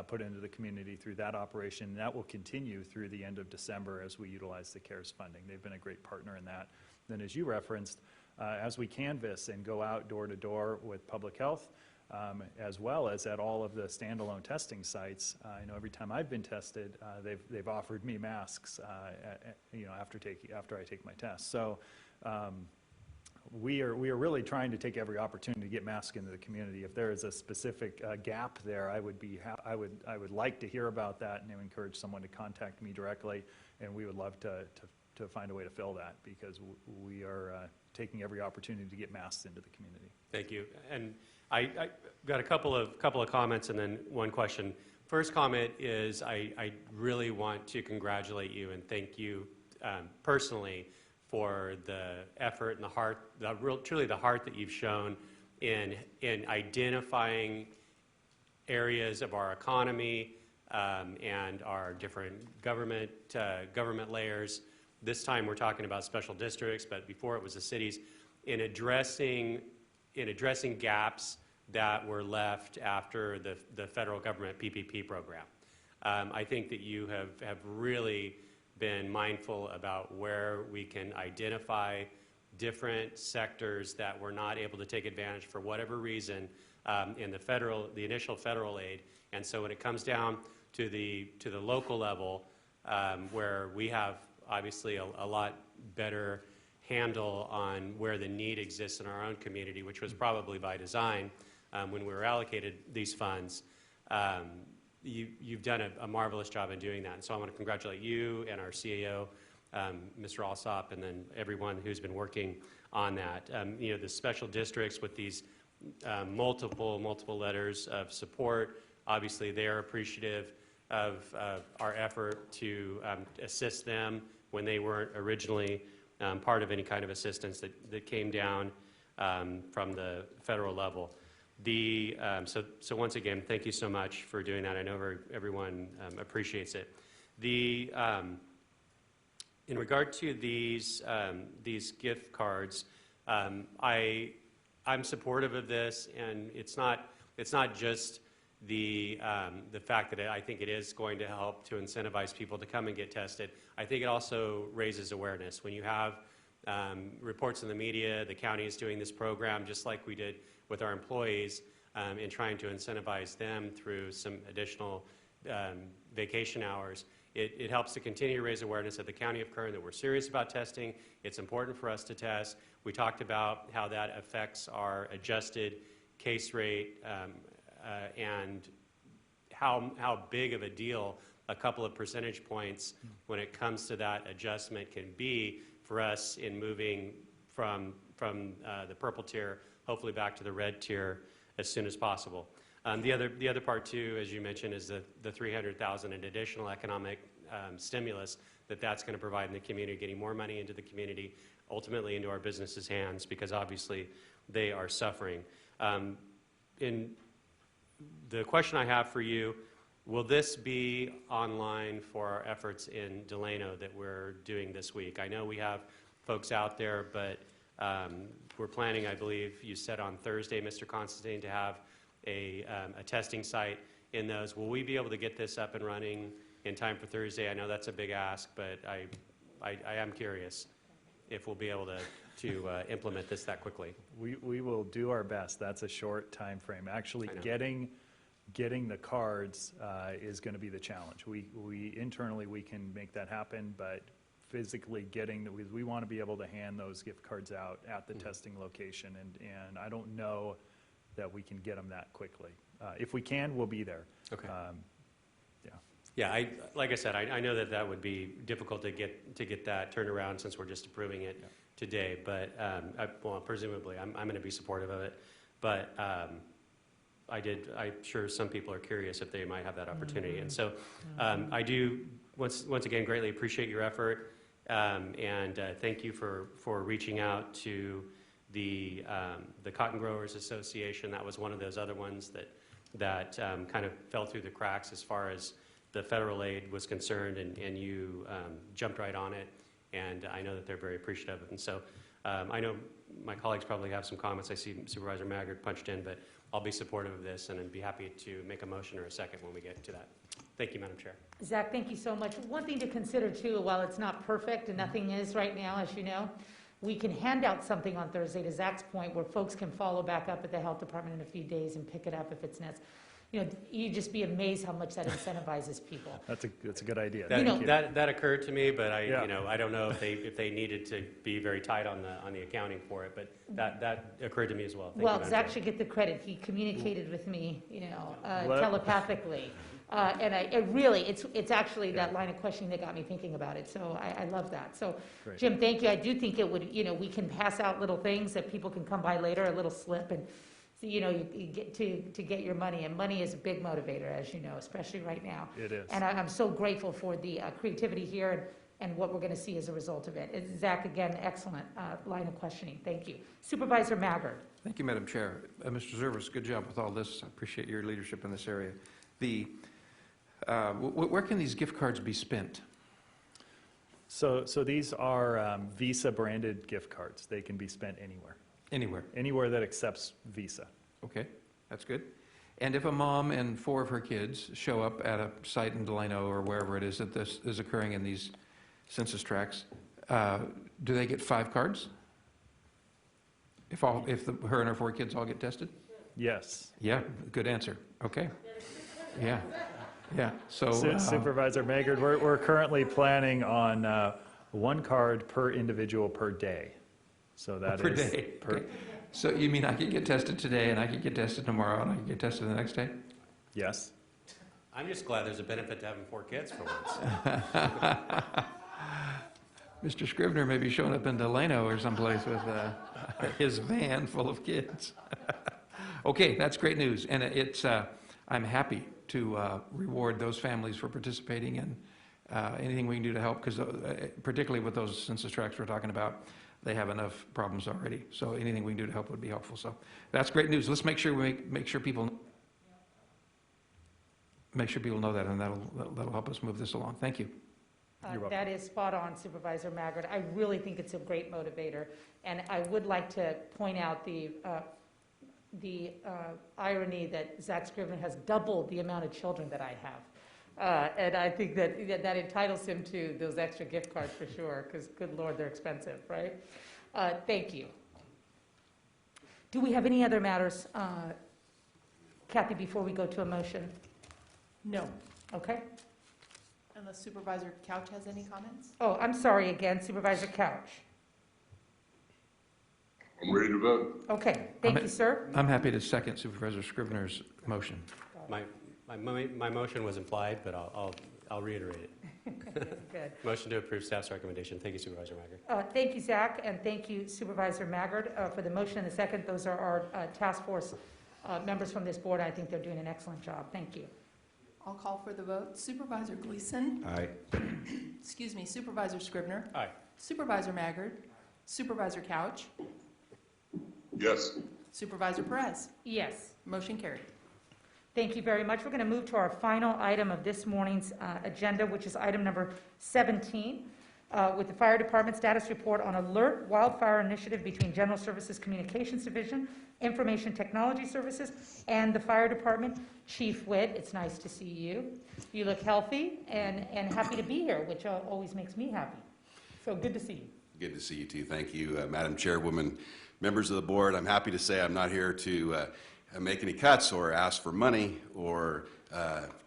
put into the community through that operation. And that will continue through the end of December as we utilize the CARES funding. They've been a great partner in that. Then, as you referenced, as we canvass and go out door to door with public health, as well as at all of the standalone testing sites, I know every time I've been tested, they've offered me masks, after I take my test. So we are really trying to take every opportunity to get masks into the community. If there is a specific gap there, I would like to hear about that, and I would encourage someone to contact me directly, and we would love to find a way to fill that, because we are taking every opportunity to get masks into the community. Thank you. And I got a couple of comments and then one question. First comment is I really want to congratulate you and thank you personally for the effort and the heart, truly the heart that you've shown in identifying areas of our economy and our different government layers. This time we're talking about special districts, but before it was the cities, in addressing gaps that were left after the federal government PPP program. I think that you have really been mindful about where we can identify different sectors that were not able to take advantage for whatever reason in the initial federal aid. And so when it comes down to the local level, where we have obviously a lot better handle on where the need exists in our own community, which was probably by design when we were allocated these funds. You've done a marvelous job in doing that. And so I want to congratulate you and our CAO, Mr. Alsop, and then everyone who's been working on that. The special districts with these multiple letters of support, obviously they're appreciative of our effort to assist them when they weren't originally part of any kind of assistance that came down from the federal level. So once again, thank you so much for doing that. I know everyone appreciates it. In regard to these gift cards, I'm supportive of this, and it's not it's not just the fact that I think it is going to help to incentivize people to come and get tested. I think it also raises awareness. When you have reports in the media, the county is doing this program just like we did with our employees in trying to incentivize them through some additional vacation hours. It helps to continue to raise awareness at the County of Kern that we're serious about testing. It's important for us to test. We talked about how that affects our adjusted case rate and how big of a deal a couple of percentage points when it comes to that adjustment can be for us in moving from the purple tier, hopefully back to the red tier as soon as possible. The other part too, as you mentioned, is the $300,000 in additional economic stimulus that's going to provide in the community, getting more money into the community, ultimately into our businesses' hands, because obviously they are suffering. In the question I have for you, will this be online for our efforts in Delano that we're doing this week? I know we have folks out there, but we're planning, I believe you said on Thursday, Mr. Constantine, to have a testing site in those. Will we be able to get this up and running in time for Thursday? I know that's a big ask, but I am curious if we'll be able to implement this that quickly. We will do our best. That's a short time frame. Actually, getting the cards is going to be the challenge. We internally we can make that happen, but physically we want to be able to hand those gift cards out at the testing location, and I don't know that we can get them that quickly. If we can, we'll be there. Okay. Yeah, like I said, I know that would be difficult to get that turned around since we're just approving it today. But presumably, I'm going to be supportive of it. But I'm sure some people are curious if they might have that opportunity. And so I do once again greatly appreciate your effort, and thank you for reaching out to the Cotton Growers Association. That was one of those other ones that kind of fell through the cracks as far as the federal aid was concerned, and you jumped right on it, and I know that they're very appreciative. And so I know my colleagues probably have some comments. I see Supervisor Maggard punched in, but I'll be supportive of this, and I'd be happy to make a motion or a second when we get to that. Thank you, Madam Chair. Zach, thank you so much. One thing to consider too, while it's not perfect, and nothing is right now, as you know, we can hand out something on Thursday, to Zach's point, where folks can follow back up at the health department in a few days and pick it up if it's necessary. You'd just be amazed how much that incentivizes people. That's a good idea. That occurred to me, but I don't know if they needed to be very tight on the accounting for it, but that occurred to me as well. Well, Zach should get the credit. He communicated with me, telepathically. And it's actually that line of questioning that got me thinking about it. So I love that. So Great. Jim, thank you. I do think it would, we can pass out little things that people can come by later, a little slip, and you get to get your money. And money is a big motivator, as you know, especially right now. It is. And I'm so grateful for the creativity here and what we're going to see as a result of it. Zach, again, excellent line of questioning. Thank you. Supervisor Maggard. Thank you, Madam Chair. Mr. Zervas, good job with all this. I appreciate your leadership in this area. Where can these gift cards be spent? So these are Visa branded gift cards. They can be spent anywhere. Anywhere that accepts Visa. Okay, that's good. And if a mom and 4 of her kids show up at a site in Delano or wherever it is that this is occurring in these census tracts, do they get 5 cards? If her and her 4 kids all get tested? Yes. Yeah, good answer. Okay. Yeah. So Supervisor Maggard, we're currently planning on 1 card per individual per day. So that per is day. Okay. So you mean I could get tested today, and I could get tested tomorrow, and I could get tested the next day? Yes. I'm just glad there's a benefit to having 4 kids for once. Mr. Scrivener may be showing up in Delano or someplace with his van full of kids. Okay, that's great news, and I'm happy to reward those families for participating in anything we can do to help, because particularly with those census tracts we're talking about, they have enough problems already. So anything we can do to help would be helpful. So that's great news. Let's make sure people know that, and that'll help us move this along. Thank you. That is spot on, Supervisor Maggard. I really think it's a great motivator, and I would like to point out the irony that Zach Scrivener has doubled the amount of children that I have. And I think that entitles him to those extra gift cards for sure, because good Lord, they're expensive, right? Thank you. Do we have any other matters, Kathy, before we go to a motion? No. Okay. Unless Supervisor Couch has any comments? Oh, I'm sorry again, Supervisor Couch. I'm ready to vote. Okay, thank you, sir. I'm happy to second Supervisor Scrivener's motion. My motion was implied, but I'll reiterate it. Good. Motion to approve staff's recommendation. Thank you, Supervisor Maggard. Thank you, Zach, and thank you, Supervisor Maggard, for the motion and the second. Those are our task force members from this board. I think they're doing an excellent job. Thank you. I'll call for the vote. Supervisor Gleason? Aye. Excuse me, Supervisor Scrivener? Aye. Supervisor Maggard? Supervisor Couch? Yes. Supervisor Perez? Yes. Motion carried. Thank you very much. We're going to move to our final item of this morning's agenda, which is item number 17, with the Fire Department status report on alert wildfire initiative between General Services Communications Division, Information Technology Services, and the Fire Department. Chief Witt, it's nice to see you. You look healthy and happy to be here, which always makes me happy. So good to see you. Good to see you too. Thank you, Madam Chairwoman, members of the board. I'm happy to say I'm not here to make any cuts or ask for money or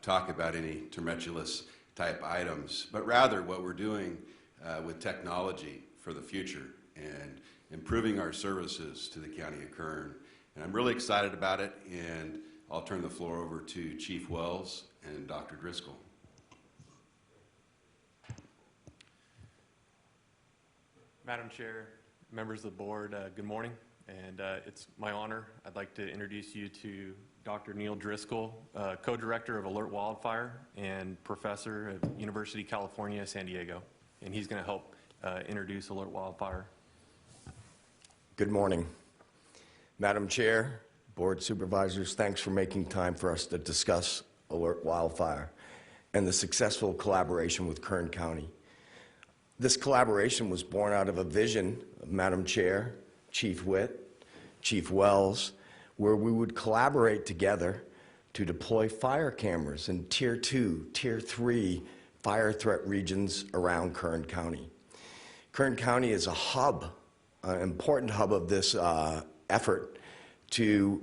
talk about any tumultuous type items, but rather what we're doing with technology for the future and improving our services to the County of Kern. And I'm really excited about it, and I'll turn the floor over to Chief Wells and Dr. Driscoll. Madam Chair, members of the board, good morning, and it's my honor. I'd like to introduce you to Dr. Neil Driscoll, co-director of Alert Wildfire and professor at University of California, San Diego, and he's going to help introduce Alert Wildfire. Good morning. Madam Chair, Board Supervisors, thanks for making time for us to discuss Alert Wildfire and the successful collaboration with Kern County. This collaboration was born out of a vision of Madam Chair, Chief Witt, Chief Wells, where we would collaborate together to deploy fire cameras in Tier 2, Tier 3 fire threat regions around Kern County. Kern County is a hub, an important hub of this effort to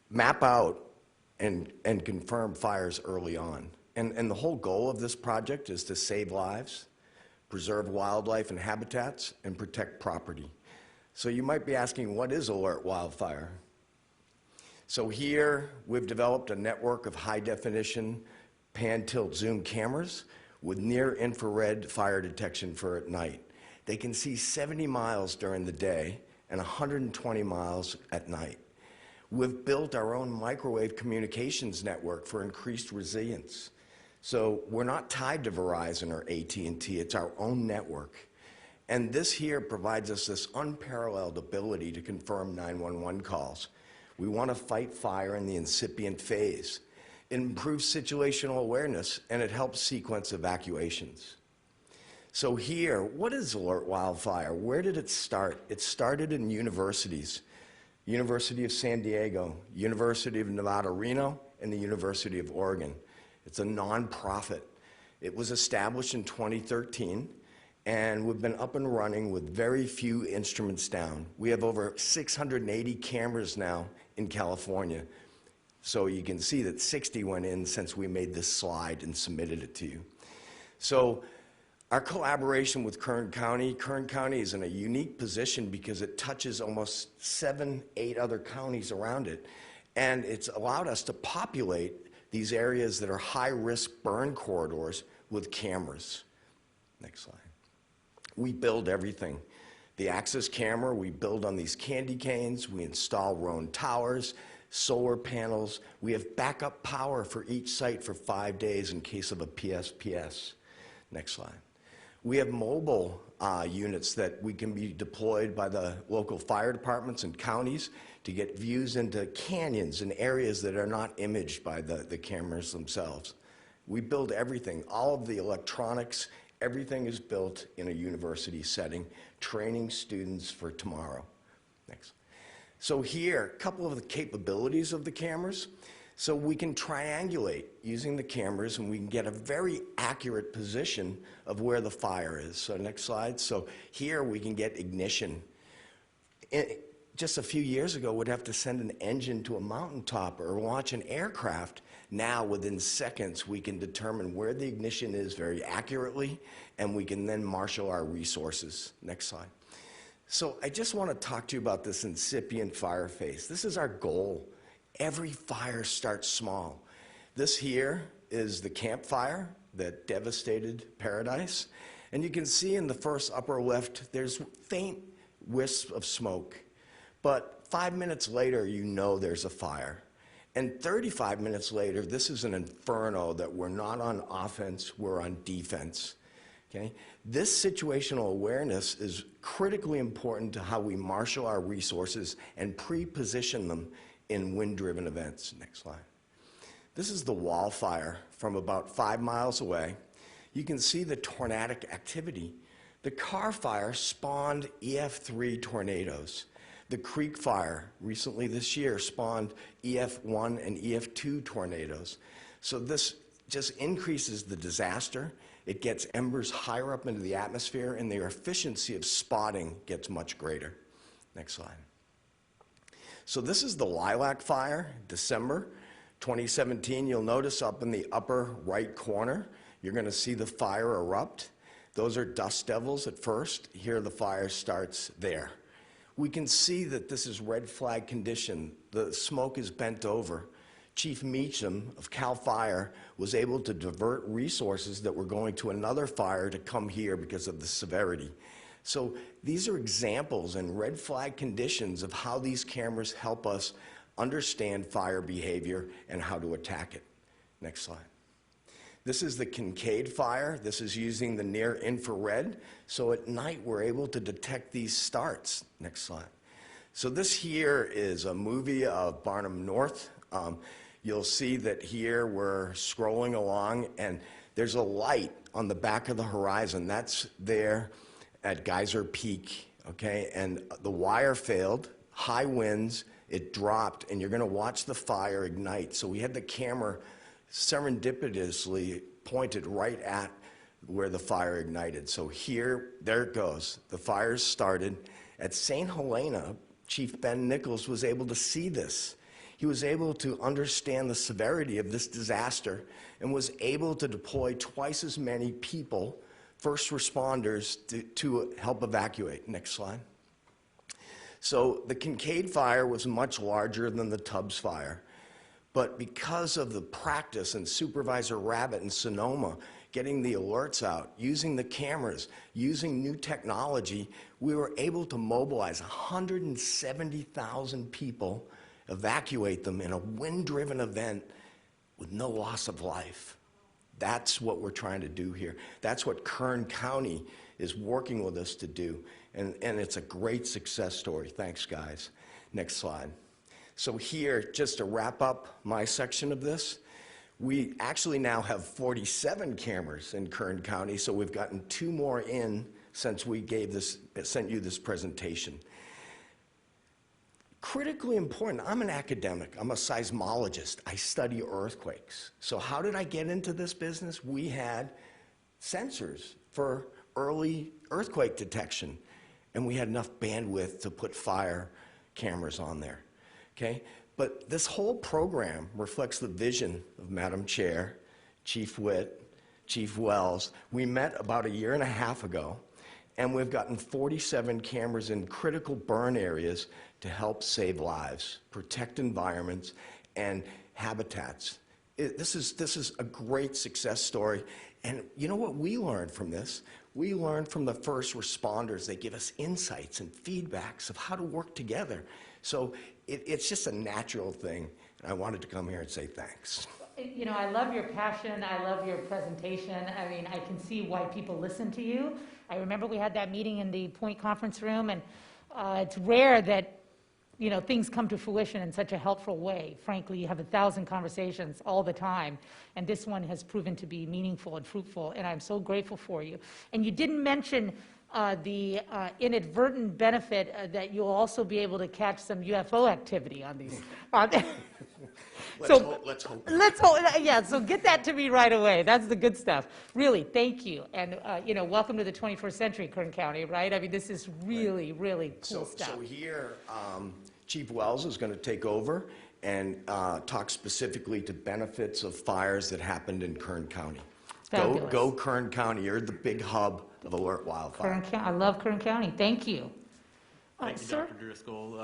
map out and confirm fires early on. And the whole goal of this project is to save lives, preserve wildlife and habitats, and protect property. So you might be asking, what is Alert Wildfire? So here we've developed a network of high-definition pan-tilt zoom cameras with near-infrared fire detection for at night. They can see 70 miles during the day and 120 miles at night. We've built our own microwave communications network for increased resilience. So we're not tied to Verizon or AT&T, it's our own network. And this here provides us this unparalleled ability to confirm 911 calls. We want to fight fire in the incipient phase. It improves situational awareness, and it helps sequence evacuations. So here, what is Alert Wildfire? Where did it start? It started in universities. University of San Diego, University of Nevada, Reno, and the University of Oregon. It's a nonprofit. It was established in 2013, and we've been up and running with very few instruments down. We have over 680 cameras now in California. So you can see that 60 went in since we made this slide and submitted it to you. So our collaboration with Kern County is in a unique position because it touches almost 7, 8 other counties around it. And it's allowed us to populate these areas that are high-risk burn corridors with cameras. Next slide. We build everything. The access camera, we build on these candy canes. We install Roan towers, solar panels. We have backup power for each site for 5 days in case of a PSPS. Next slide. We have mobile units that we can be deployed by the local fire departments and counties to get views into canyons and areas that are not imaged by the cameras themselves. We build everything. All of the electronics, everything is built in a university setting, training students for tomorrow. Next. So here, a couple of the capabilities of the cameras. So we can triangulate using the cameras, and we can get a very accurate position of where the fire is. So next slide. So here we can get ignition. Just a few years ago, we'd have to send an engine to a mountaintop or launch an aircraft. Now, within seconds, we can determine where the ignition is very accurately, and we can then marshal our resources. Next slide. So I just want to talk to you about this incipient fire phase. This is our goal. Every fire starts small. This here is the Camp Fire that devastated Paradise. And you can see in the first upper left, there's faint wisps of smoke. But 5 minutes later, you know there's a fire. And 35 minutes later, this is an inferno that we're not on offense, we're on defense. Okay? This situational awareness is critically important to how we marshal our resources and pre-position them in wind-driven events. Next slide. This is the wall fire from about 5 miles away. You can see the tornadic activity. The Car Fire spawned EF3 tornadoes. The Creek Fire recently this year spawned EF1 and EF2 tornadoes. So this just increases the disaster. It gets embers higher up into the atmosphere, and their efficiency of spotting gets much greater. Next slide. So this is the Lilac Fire, December 2017. You'll notice up in the upper right corner, you're going to see the fire erupt. Those are dust devils at first. Here the fire starts there. We can see that this is red flag condition. The smoke is bent over. Chief Meacham of CAL FIRE was able to divert resources that were going to another fire to come here because of the severity. So these are examples and red flag conditions of how these cameras help us understand fire behavior and how to attack it. Next slide. This is the Kincaid Fire. This is using the near infrared. So at night, we're able to detect these starts. Next slide. So this here is a movie of Barnum North. You'll see that here we're scrolling along, and there's a light on the back of the horizon. That's there at Geyser Peak, okay? And the wire failed, high winds, it dropped, and you're going to watch the fire ignite. So we had the camera serendipitously pointed right at where the fire ignited. So here, there it goes. The fire started. At St. Helena, Chief Ben Nichols was able to see this. He was able to understand the severity of this disaster and was able to deploy twice as many people, first responders, to help evacuate. Next slide. So the Kincaid Fire was much larger than the Tubbs Fire. But because of the practice and Supervisor Rabbit in Sonoma getting the alerts out, using the cameras, using new technology, we were able to mobilize 170,000 people, evacuate them in a wind-driven event with no loss of life. That's what we're trying to do here. That's what Kern County is working with us to do. And it's a great success story. Thanks, guys. Next slide. So here, just to wrap up my section of this, we actually now have 47 cameras in Kern County, so we've gotten 2 more in since we sent you this presentation. Critically important, I'm an academic, I'm a seismologist, I study earthquakes. So how did I get into this business? We had sensors for early earthquake detection, and we had enough bandwidth to put fire cameras on there. Okay? But this whole program reflects the vision of Madam Chair, Chief Witt, Chief Wells. We met about 1.5 years ago, and we've gotten 47 cameras in critical burn areas to help save lives, protect environments, and habitats. This is a great success story. And you know what we learned from this? We learned from the first responders. They give us insights and feedbacks of how to work together. So it's just a natural thing. And I wanted to come here and say thanks. You know, I love your passion. I love your presentation. I mean, I can see why people listen to you. I remember we had that meeting in the Point Conference Room, and it's rare that, you know, things come to fruition in such a helpful way. Frankly, you have 1,000 conversations all the time, and this one has proven to be meaningful and fruitful, and I'm so grateful for you. And you didn't mention the inadvertent benefit that you'll also be able to catch some UFO activity on these. Let's hope. Let's hope. Yeah, so get that to me right away. That's the good stuff. Really, thank you. And, welcome to the 21st century, Kern County, right? I mean, this is really, really cool stuff. So here, Chief Wells is going to take over and talk specifically to benefits of fires that happened in Kern County. Fabulous. Go Kern County. You're the big hub of alert wildfire. I love Kern County. Thank you. Thank you, Sir? Dr. Driscoll.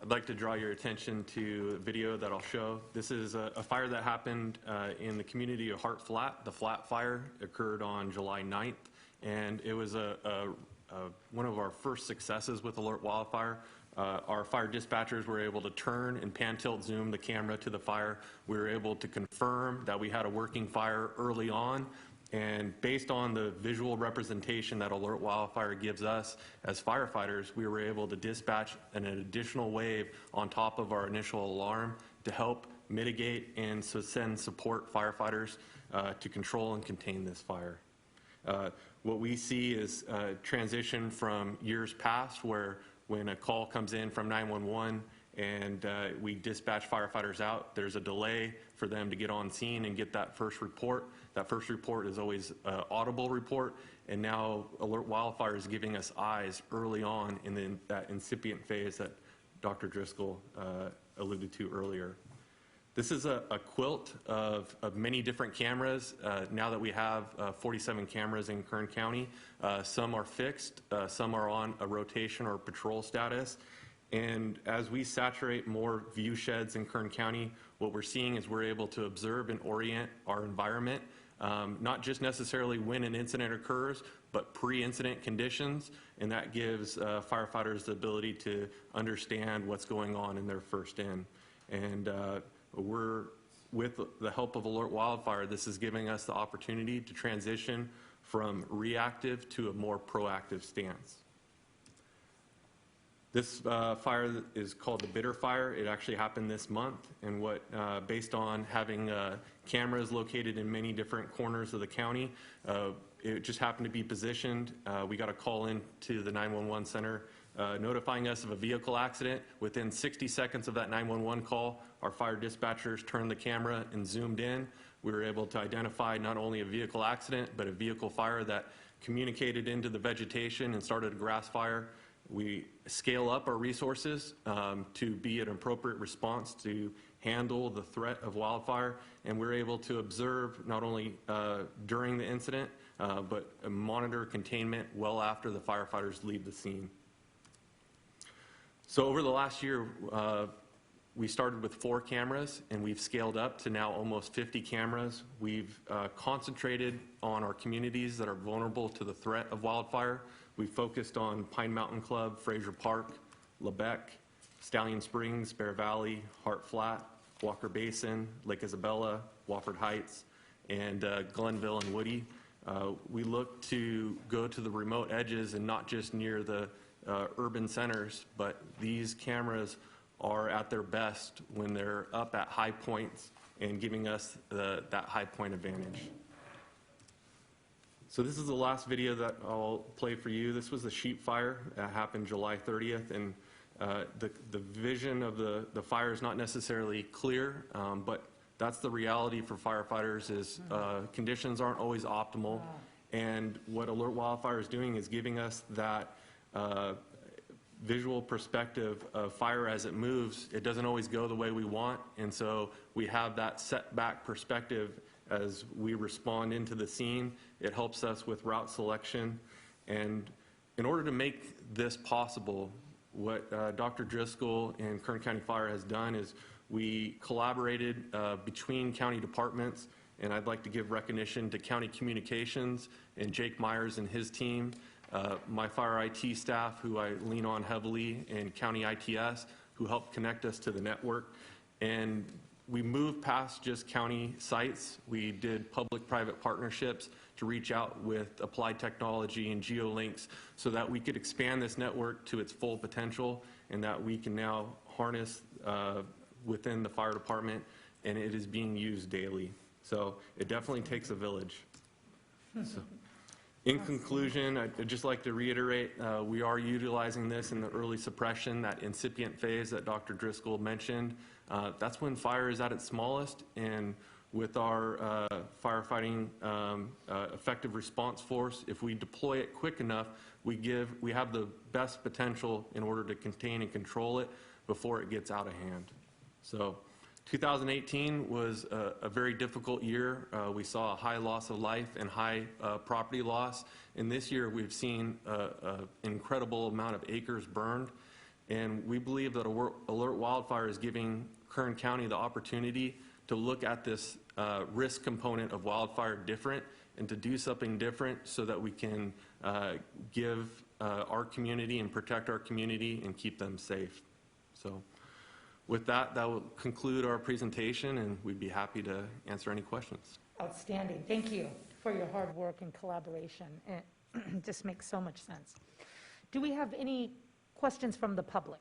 I'd like to draw your attention to a video that I'll show. This is a fire that happened in the community of Hart Flat. The Flat Fire occurred on July 9th, and it was one of our first successes with alert wildfire. Our fire dispatchers were able to turn and pan tilt zoom the camera to the fire. We were able to confirm that we had a working fire early on, and based on the visual representation that alert wildfire gives us as firefighters, we were able to dispatch an additional wave on top of our initial alarm to help mitigate and send support firefighters to control and contain this fire. What we see is a transition from years past where when a call comes in from 911 and we dispatch firefighters out, there's a delay for them to get on scene and get that first report. That first report is always an audible report, and now alert wildfire is giving us eyes early on in that incipient phase that Dr. Driscoll alluded to earlier. This is a quilt of many different cameras. Now that we have 47 cameras in Kern County, some are fixed, some are on a rotation or patrol status. And as we saturate more view sheds in Kern County, what we're seeing is we're able to observe and orient our environment, not just necessarily when an incident occurs, but pre-incident conditions, and that gives firefighters the ability to understand what's going on in their first in. And with the help of alert wildfire, this is giving us the opportunity to transition from reactive to a more proactive stance. This fire is called the Bitter Fire. It actually happened this month, and based on having cameras located in many different corners of the county, it just happened to be positioned. We got a call in to the 911 center notifying us of a vehicle accident. Within 60 seconds of that 911 call, our fire dispatchers turned the camera and zoomed in. We were able to identify not only a vehicle accident, but a vehicle fire that communicated into the vegetation and started a grass fire. We scale up our resources to be an appropriate response to handle the threat of wildfire, and we're able to observe not only during the incident, but monitor containment well after the firefighters leave the scene. So over the last year, we started with 4 cameras, and we've scaled up to now almost 50 cameras. We've concentrated on our communities that are vulnerable to the threat of wildfire. We focused on Pine Mountain Club, Fraser Park, Lebec, Stallion Springs, Bear Valley, Hart Flat, Walker Basin, Lake Isabella, Wofford Heights, and Glenville and Woody. We look to go to the remote edges and not just near the urban centers, but these cameras are at their best when they're up at high points and giving us that high point advantage. So this is the last video that I'll play for you. This was the sheep fire that happened July 30th, and the vision of the fire is not necessarily clear, but that's the reality for firefighters is conditions aren't always optimal, and what Alert Wildfire is doing is giving us that visual perspective of fire as it moves. It doesn't always go the way we want, and so we have that setback perspective as we respond into the scene. It helps us with route selection, and in order to make this possible, what Dr. Driscoll and Kern County Fire has done is we collaborated between county departments, and I'd like to give recognition to County Communications and Jake Myers and his team, my fire IT staff, who I lean on heavily, and County ITS, who helped connect us to the network. And we moved past just county sites. We did public-private partnerships to reach out with applied technology and geolinks so that we could expand this network to its full potential and that we can now harness within the fire department, and it is being used daily. So it definitely takes a village. So In conclusion, I'd just like to reiterate, we are utilizing this in the early suppression, that incipient phase that Dr. Driscoll mentioned. That's when fire is at its smallest, and with our firefighting effective response force, if we deploy it quick enough, we have the best potential in order to contain and control it before it gets out of hand. So 2018 was a very difficult year. We saw a high loss of life and high property loss. And this year we've seen an incredible amount of acres burned. And we believe that Alert Wildfire is giving Kern County the opportunity to look at this risk component of wildfire different and to do something different so that we can give our community and protect our community and keep them safe. So with that, that will conclude our presentation, and we'd be happy to answer any questions. Outstanding. Thank you for your hard work and collaboration. It just makes so much sense. Do we have any questions from the public?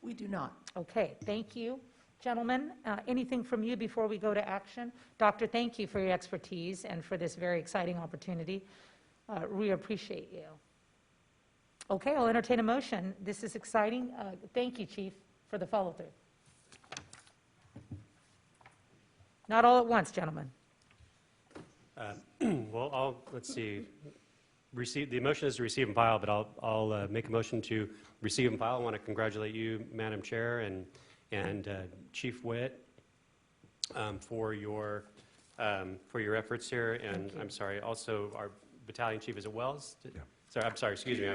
We do not. Okay, thank you. Gentlemen, anything from you before we go to action? Doctor, thank you for your expertise and for this very exciting opportunity. We appreciate you. Okay, I'll entertain a motion. This is exciting. Thank you, Chief, for the follow-through. Not all at once, gentlemen. Well, let's see. The motion is to receive and file, but I'll make a motion to receive and file. I want to congratulate you, Madam Chair, and Chief Witt for your efforts here. And I'm sorry, also our battalion chief, is it Wells? Yeah. Sorry, I'm sorry, excuse me.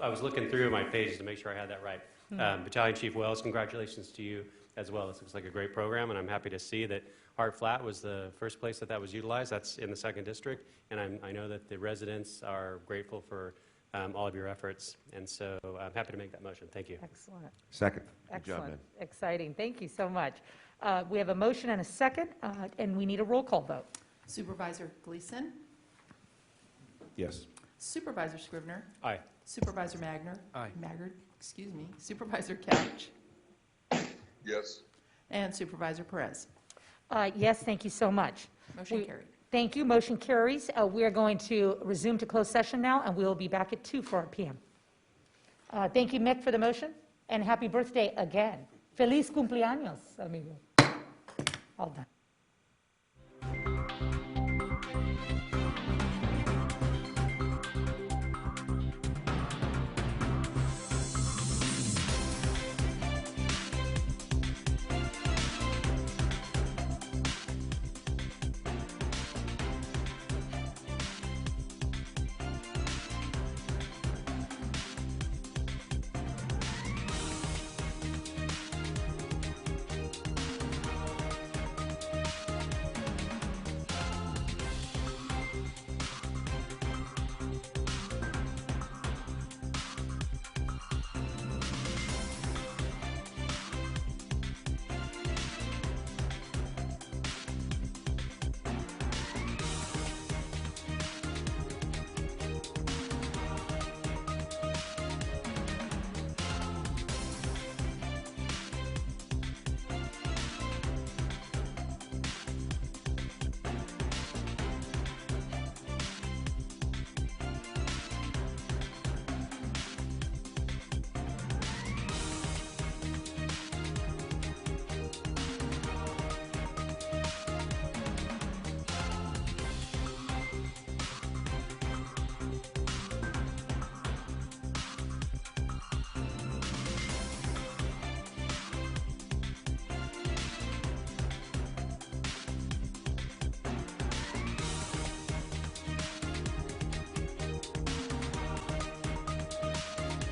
I was looking through my pages to make sure I had that right. Battalion Chief Wells, congratulations to you as well. This looks like a great program, and I'm happy to see that Hart Flat was the first place that was utilized. That's in the 2nd District, and I know that the residents are grateful for all of your efforts, and so I'm happy to make that motion. Thank you. Excellent. Second. Excellent. Good job, man. Exciting. Thank you so much. We have a motion and a second, and we need a roll call vote. Supervisor Gleason? Yes. Supervisor Scrivener? Aye. Supervisor Magner? Aye. Maggard, excuse me. Supervisor Couch? Yes. And Supervisor Perez. Yes, thank you so much. Motion carried. Thank you. Motion carries. We are going to resume to closed session now, and we will be back at 2 p.m. Thank you, Mick, for the motion, and happy birthday again. Feliz cumpleaños, amigo. All done.